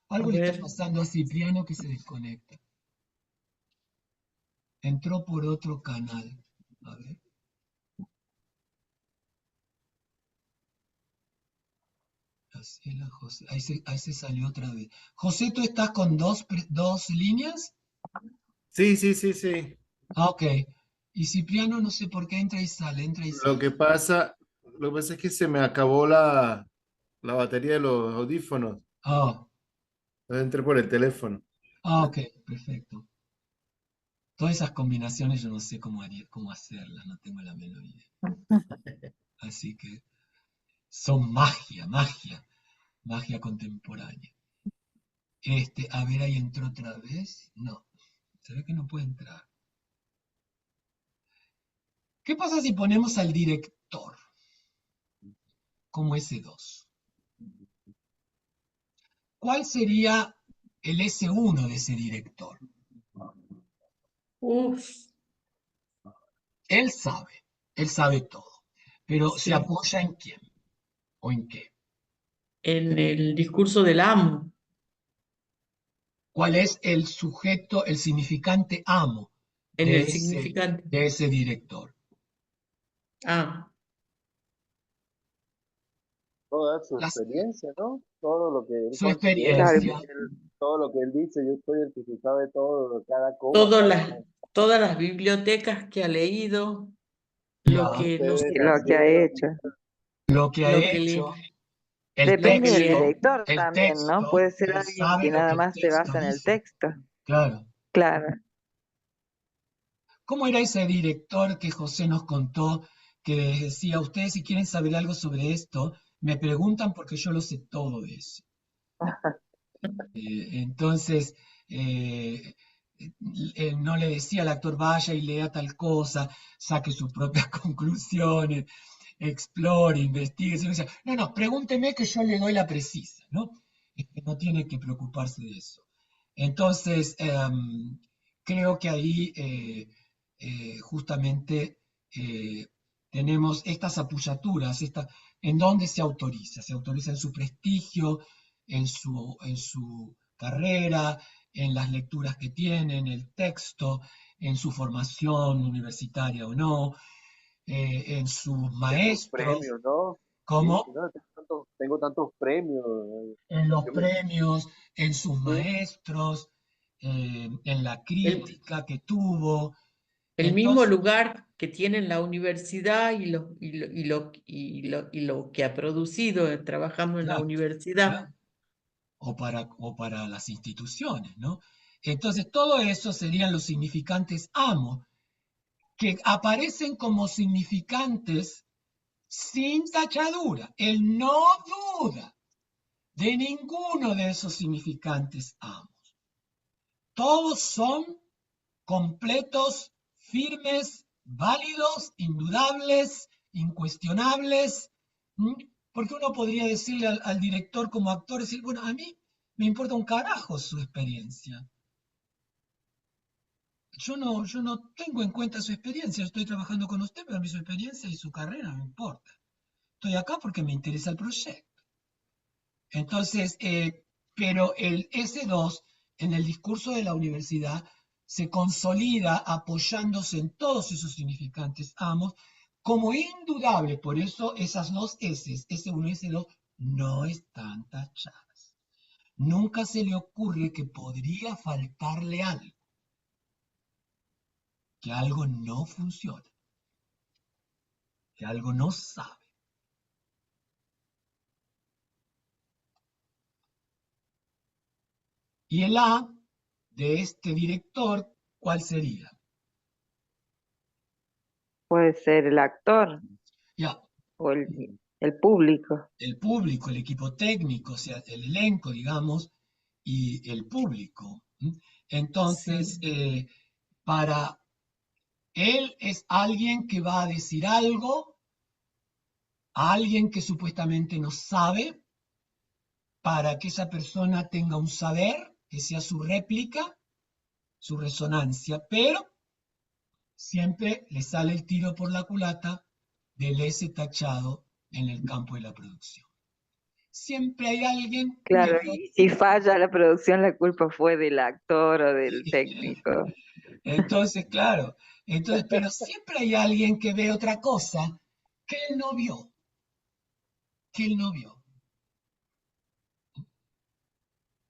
A Algo le está ver, pasando a Cipriano que se desconecta. Entró por otro canal. A ver. Graciela, José. Ahí se salió otra vez. José, ¿tú estás con dos líneas? Sí, sí, sí, sí. Ah, ok. Y Cipriano, no sé por qué entra y sale, entra y Lo sale. que pasa, lo que pasa es que se me acabó la batería de los audífonos. Ah, Entonces entré por el teléfono. ok, perfecto. Todas esas combinaciones yo no sé cómo hacerlas, no tengo la menor idea. Así que son magia contemporánea. A ver, ahí entró otra vez. No, se ve que no puede entrar. ¿Qué pasa si ponemos al director como S2? ¿Cuál sería el S1 de ese director? Uf, Él sabe todo, pero ¿se sí. apoya en quién o en qué? En el discurso del amo, ¿Cuál es el sujeto, el significante amo en el de significante. ese director? Ah, Toda su Las- experiencia, ¿no? Todo lo que él su considera, Claro, experiencia, todo lo que él dice, yo soy el que se sabe todo, cada coma, todas cada las, todas las bibliotecas que ha leído, lo ya, que nos, debe y de lo que ha hacer. hecho. lo que ha lo que hecho, le, el lo Depende que del le, texto, director el también, ¿no? Puede texto, ser él alguien sabe que lo nada que el más se texto basa en el dice. texto. Claro. Claro. ¿Cómo era ese director que José nos contó que decía, ustedes si quieren saber algo sobre esto, me preguntan porque yo lo sé todo de eso? Entonces, eh, él no le decía al actor, vaya y lea tal cosa, saque sus propias conclusiones, explore, investigue. Sino decía, no, no, pregúnteme que yo le doy la precisa, ¿no? No tiene que preocuparse de eso. Entonces, creo que ahí justamente tenemos estas apoyaturas, ¿en dónde se autoriza? Se autoriza en su prestigio, en su carrera, en las lecturas que tiene, en el texto, en su formación universitaria o no, en sus En sus maestros, premios, ¿no? Dice, como no, tengo tantos premios. en los Yo me, premios, en sus sí, maestros, en la el, crítica que tuvo. el mismo Entonces, lugar que tiene en la universidad y lo que ha producido trabajando en la claro, universidad. claro, o para las instituciones, ¿no? Entonces, todo eso serían los significantes amo, que aparecen como significantes sin tachadura. Él no duda de ninguno de esos significantes amos. Todos son completos, firmes, válidos, indudables, incuestionables, porque uno podría decirle al director como actor, decir, bueno, a mí me importa un carajo su experiencia. Yo no tengo en cuenta su experiencia, estoy trabajando con usted, pero a mí su experiencia y su carrera no me importa. Estoy acá porque me interesa el proyecto. Entonces, pero el S2 en el discurso de la universidad se consolida apoyándose en todos esos significantes amos como indudable. Por eso esas dos S, S1 y S2, no están tachadas. Nunca se le ocurre que podría faltarle algo, que algo no funciona, que algo no sabe. Y el A de este director, ¿cuál sería? Puede ser el actor Ya, o el público. el público, el equipo técnico, o sea, el elenco, digamos, y el público. Entonces, Sí. para él es alguien que va a decir algo, a alguien que supuestamente no sabe, para que esa persona tenga un saber, que sea su réplica, su resonancia, pero siempre le sale el tiro por la culata del S tachado en el campo de la producción. Siempre hay alguien Claro, medio. y si falla la producción, la culpa fue del actor o del técnico. Entonces, claro, pero siempre hay alguien que ve otra cosa que él no vio, que él no vio.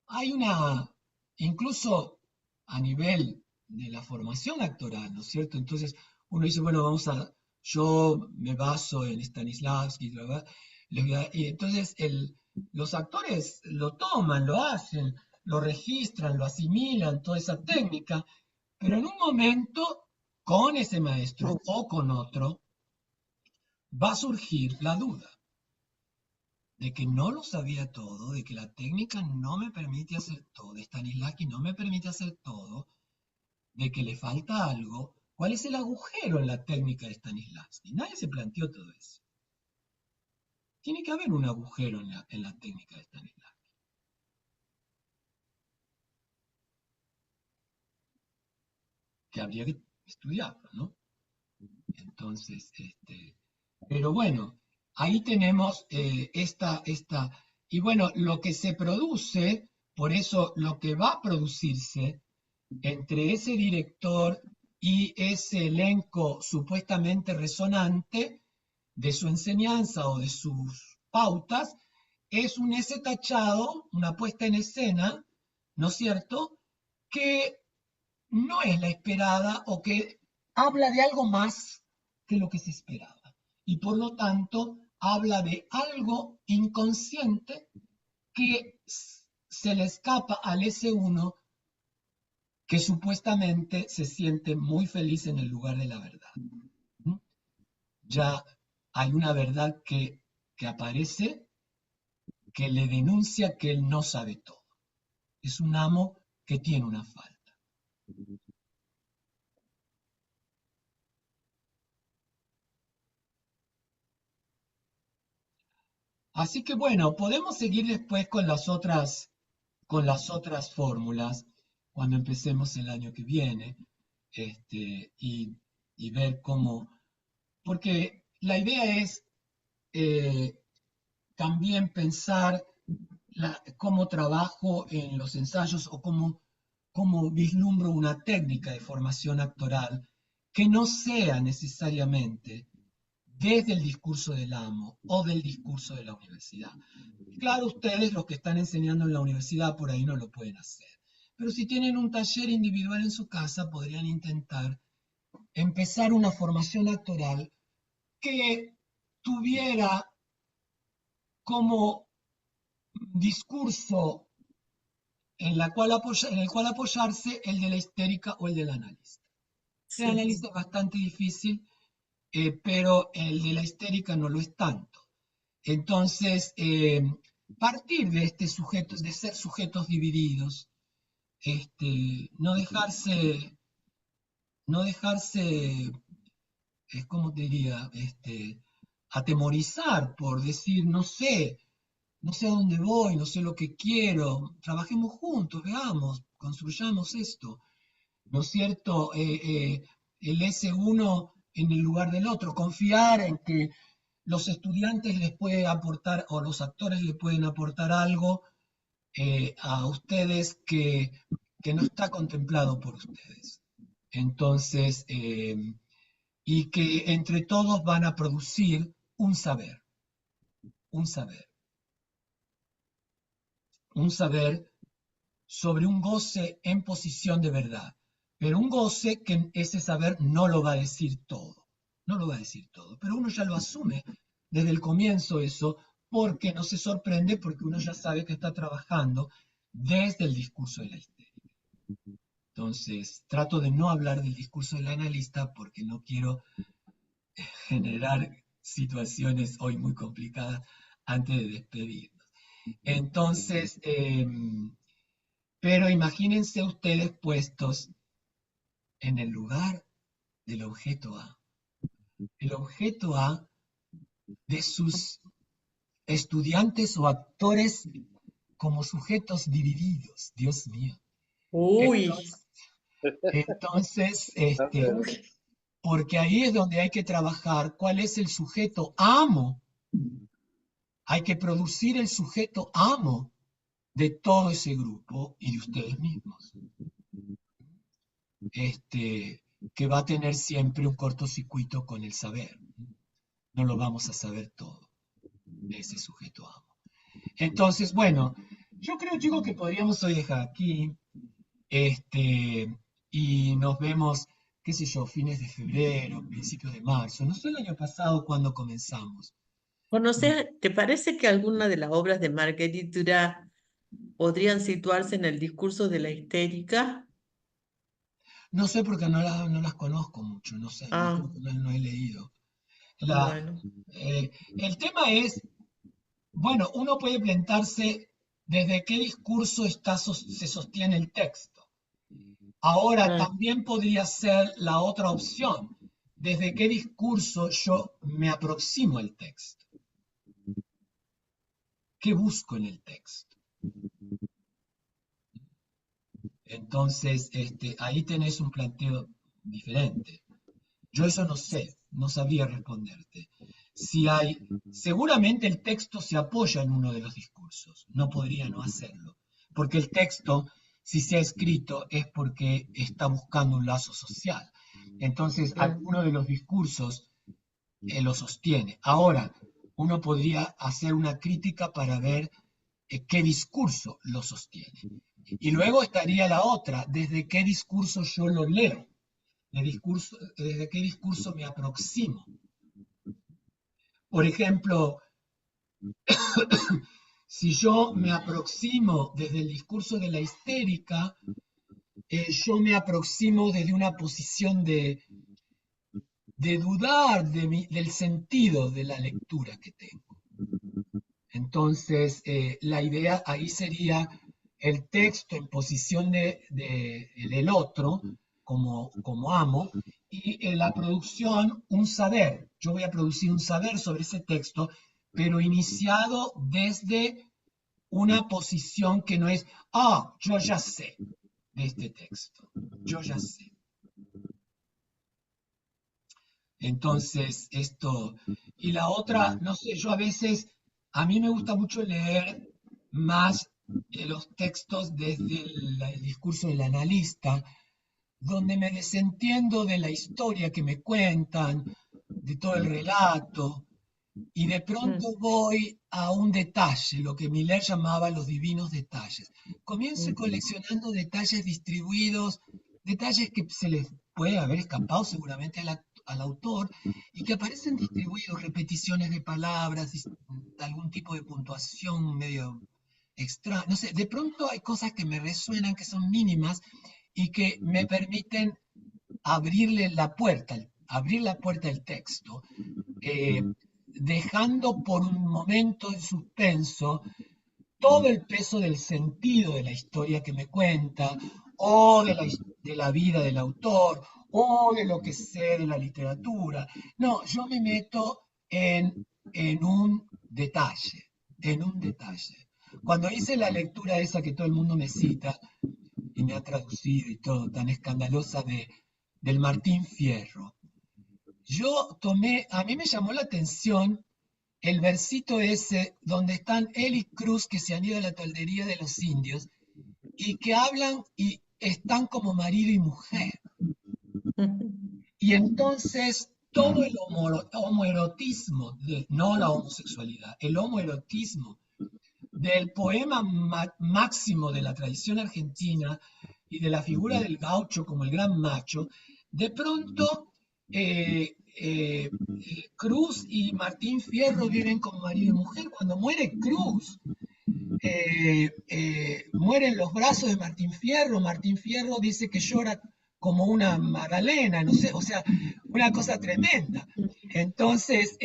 hay una, incluso a nivel de la formación actoral, ¿no es cierto? Entonces uno dice, bueno, yo me baso en Stanislavski, ¿verdad? Y entonces los actores lo toman, lo hacen, lo registran, lo asimilan, toda esa técnica, pero en un momento, con ese maestro o con otro, va a surgir la duda de que no lo sabía todo, de que la técnica no me permite hacer todo, de Stanislavski no me permite hacer todo, de que le falta algo. ¿Cuál es el agujero en la técnica de Stanislavski? Nadie se planteó todo eso. Tiene que haber un agujero en la técnica de Stanislavski, que habría que estudiarlo, ¿no? Entonces, pero bueno, ahí tenemos y bueno, lo que se produce, por eso lo que va a producirse entre ese director y ese elenco supuestamente resonante de su enseñanza o de sus pautas, es un ese tachado, una puesta en escena, ¿no es cierto?, que no es la esperada o que habla de algo más que lo que se esperaba. Y por lo tanto, habla de algo inconsciente que se le escapa al S1 que supuestamente se siente muy feliz en el lugar de la verdad. Ya hay una verdad que aparece que le denuncia que él no sabe todo. Es un amo que tiene una falta. Así que bueno, podemos seguir después con las otras fórmulas cuando empecemos el año que viene y ver cómo, porque la idea es también pensar cómo trabajo en los ensayos o cómo vislumbro una técnica de formación actoral que no sea necesariamente desde el discurso del amo o del discurso de la universidad. Claro, ustedes, los que están enseñando en la universidad, por ahí no lo pueden hacer. Pero si tienen un taller individual en su casa, podrían intentar empezar una formación actoral que tuviera como discurso en el cual apoyarse el de la histérica o el del analista. El Sí. analista es bastante difícil, pero el de la histérica no lo es tanto. Entonces, partir de de ser sujetos divididos, no dejarse, ¿cómo te diría? Atemorizar por decir, no sé a dónde voy, no sé lo que quiero, trabajemos juntos, veamos, construyamos esto, ¿no es cierto? El S1 en el lugar del otro, confiar en que los estudiantes les pueden aportar o los actores le pueden aportar algo a ustedes que no está contemplado por ustedes. Entonces, y que entre todos van a producir un saber, un saber, un saber sobre un goce en posición de verdad, pero un goce que ese saber no lo va a decir todo, no lo va a decir todo, pero uno ya lo asume desde el comienzo eso, porque no se sorprende, porque uno ya sabe que está trabajando desde el discurso de la histeria. Entonces, trato de no hablar del discurso del analista porque no quiero generar situaciones hoy muy complicadas antes de despedirnos. Entonces, pero imagínense ustedes puestos en el lugar del objeto A. El objeto A de sus estudiantes o actores como sujetos divididos, Dios mío. Uy, Entonces, uy, porque ahí es donde hay que trabajar cuál es el sujeto amo. Hay que producir el sujeto amo de todo ese grupo y de ustedes mismos. Que va a tener siempre un cortocircuito con el saber. No lo vamos a saber todo, ese sujeto amo. Entonces, bueno, Yo creo, chicos, que podríamos hoy dejar aquí, y nos vemos, qué sé yo, fines de febrero, principios de marzo. No sé el año pasado cuándo comenzamos. ¿Te parece que alguna de las obras de Marguerite Duras podrían situarse en el discurso de la histérica? No sé porque no las conozco mucho, no sé, no Ah, creo que no he leído. La, bueno. el tema es, bueno, uno puede plantearse desde qué discurso se sostiene el texto. Ahora Ah, también podría ser la otra opción, desde qué discurso yo me aproximo al texto, qué busco en el texto. Entonces, ahí tenés un planteo diferente. Yo eso no sé, no sabría responderte. Si hay, seguramente el texto se apoya en uno de los discursos, no podría no hacerlo, porque el texto, si se ha escrito, es porque está buscando un lazo social. Entonces, mm, alguno de los discursos lo sostiene. Ahora, uno podría hacer una crítica para ver qué discurso lo sostiene. Y luego estaría la otra, desde qué discurso yo lo leo, desde qué discurso me aproximo. Por ejemplo, si yo me aproximo desde el discurso de la histérica, yo me aproximo desde una posición de dudar del sentido de la lectura que tengo. Entonces, la idea ahí sería el texto en posición del otro, como amo, y en la producción un saber. Yo voy a producir un saber sobre ese texto, pero iniciado desde una posición que no es, yo ya sé de este texto, yo ya sé. Entonces, y la otra, no sé, yo a veces, a mí me gusta mucho leer más los textos desde el discurso del analista, donde me desentiendo de la historia que me cuentan, de todo el relato, y de pronto mm, voy a un detalle, lo que Miller llamaba los divinos detalles. Comienzo mm, coleccionando detalles distribuidos, detalles que se les puede haber escapado seguramente al autor y que aparecen distribuidos, repeticiones de palabras, algún tipo de puntuación medio extra, no sé, de pronto hay cosas que me resuenan, que son mínimas y que me permiten abrir la puerta del texto, eh, dejando por un momento en suspenso todo el peso del sentido de la historia que me cuenta, o de la vida del autor, o de lo que sé de la literatura. No, yo me meto en un detalle, en un detalle. Cuando hice la lectura esa que todo el mundo me cita y me ha traducido y todo, tan escandalosa del Martín Fierro, a mí me llamó la atención el versito ese donde están él y Cruz que se han ido a la toldería de los indios y que hablan y están como marido y mujer. mm. Y entonces todo el homoerotismo, no la homosexualidad, el homoerotismo del poema máximo de la tradición argentina y de la figura del gaucho como el gran macho, de pronto Cruz y Martín Fierro viven como marido y mujer. Cuando muere Cruz, muere en los brazos de Martín Fierro dice que llora como una magdalena, no sé, o sea, una cosa tremenda. Entonces,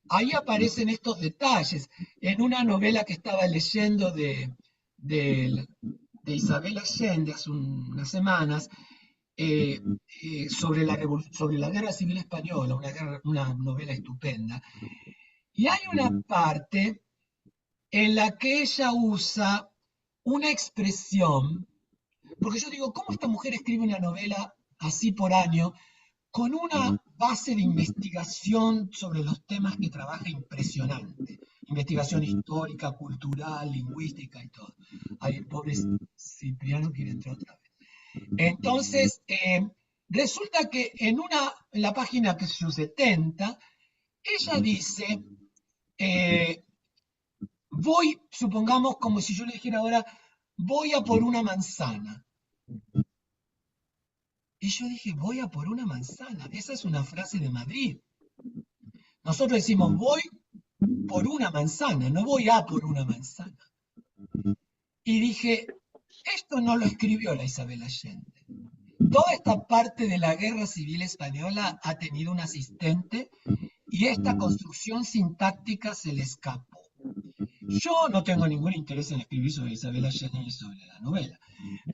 ahí aparecen estos detalles. En una novela que estaba leyendo de, de Isabel Allende hace unas semanas, sobre la Guerra Civil Española, una novela estupenda, y hay una parte en la que ella usa una expresión, porque yo digo, ¿cómo esta mujer escribe una novela así por año con una base de investigación sobre los temas que trabaja impresionante? Investigación histórica, cultural, lingüística y todo. Ay, el pobre Cipriano quiere entrar otra vez. Entonces, resulta que en la página que es 70, ella dice, eh, supongamos como si yo le dijera ahora, voy a por una manzana. Y yo dije, voy a por una manzana. Esa es una frase de Madrid. Nosotros decimos, voy por una manzana, no voy a por una manzana. Y dije, esto no lo escribió la Isabel Allende. Toda esta parte de la Guerra Civil Española ha tenido un asistente y esta construcción sintáctica se le escapó. Yo no tengo ningún interés en escribir sobre Isabel Allende ni sobre la novela,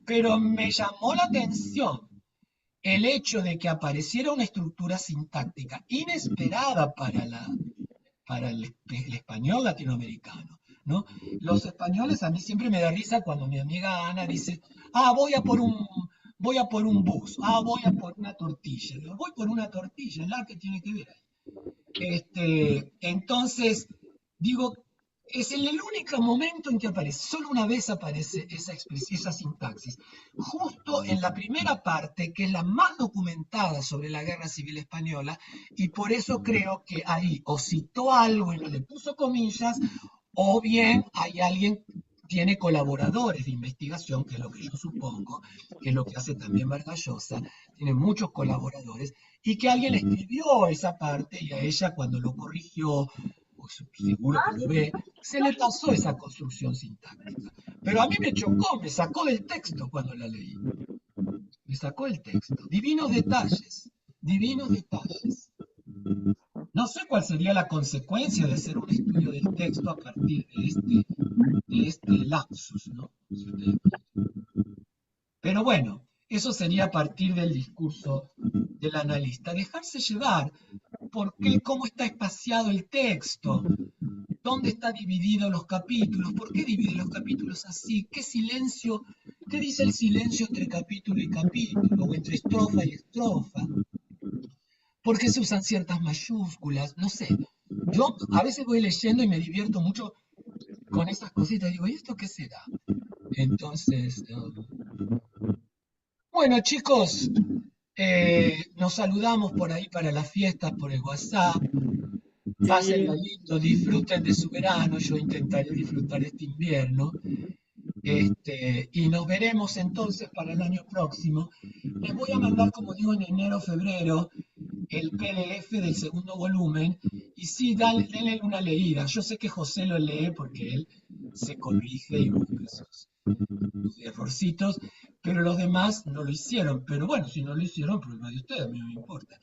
pero me llamó la atención el hecho de que apareciera una estructura sintáctica inesperada para el español latinoamericano, ¿no? Los españoles, a mí siempre me da risa cuando mi amiga Ana dice, voy a por un bus, voy a por una tortilla. Digo, voy por una tortilla, ¿qué tiene que ver ahí? Entonces, digo, es el único momento en que aparece, solo una vez aparece esa sintaxis, justo en la primera parte, que es la más documentada sobre la Guerra Civil Española, y por eso creo que ahí o citó algo y no le puso comillas, o bien hay alguien tiene colaboradores de investigación, que es lo que yo supongo, que es lo que hace también Vargas Llosa, tiene muchos colaboradores, y que alguien escribió esa parte y a ella cuando lo corrigió, pues seguro que lo ve, se le pasó esa construcción sintáctica. Pero a mí me chocó, me sacó del texto cuando la leí. Me sacó el texto. Divinos detalles, divinos detalles. No sé cuál sería la consecuencia de hacer un estudio del texto a partir de este lapsus, ¿no? Pero bueno, eso sería a partir del discurso del analista. Dejarse llevar, cómo está espaciado el texto, dónde están divididos los capítulos, por qué divide los capítulos así, qué dice el silencio entre capítulo y capítulo, o entre estrofa y estrofa. ¿Por qué se usan ciertas mayúsculas? No sé. Yo a veces voy leyendo y me divierto mucho con esas cositas. Digo, ¿y esto qué será? Entonces, bueno, chicos, nos saludamos por ahí para las fiestas por el WhatsApp. Pásenla lindo, disfruten de su verano. Yo intentaré disfrutar este invierno. Y nos veremos entonces para el año próximo. Les voy a mandar, como digo, en enero o febrero, el PDF del segundo volumen, y sí, denle una leída. Yo sé que José lo lee porque él se corrige y busca sus errorcitos, pero los demás no lo hicieron. Pero bueno, si no lo hicieron, problema de ustedes, a mí no me importa.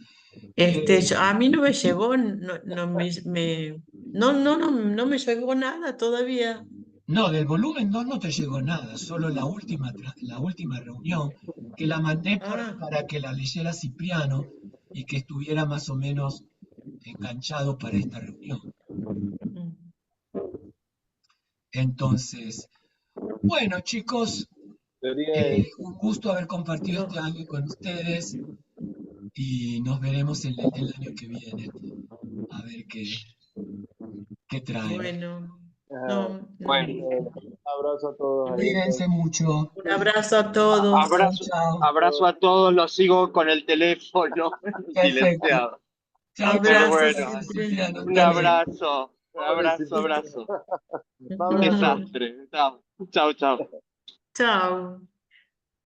A mí no me llegó, no me llegó nada todavía. No, del volumen 2 no te llegó nada, solo la última reunión, que la mandé para que la leyera Cipriano y que estuviera más o menos enganchado para esta reunión. Entonces, bueno, chicos, un gusto haber compartido este año con ustedes y nos veremos el año que viene a ver qué trae. Bueno, un abrazo a todos. Cuídense mucho. un abrazo a todos. Abrazo a todos, los sigo con el teléfono silenciado. Chao, bueno, Cipriano, un abrazo. Un desastre. Chao. Chao.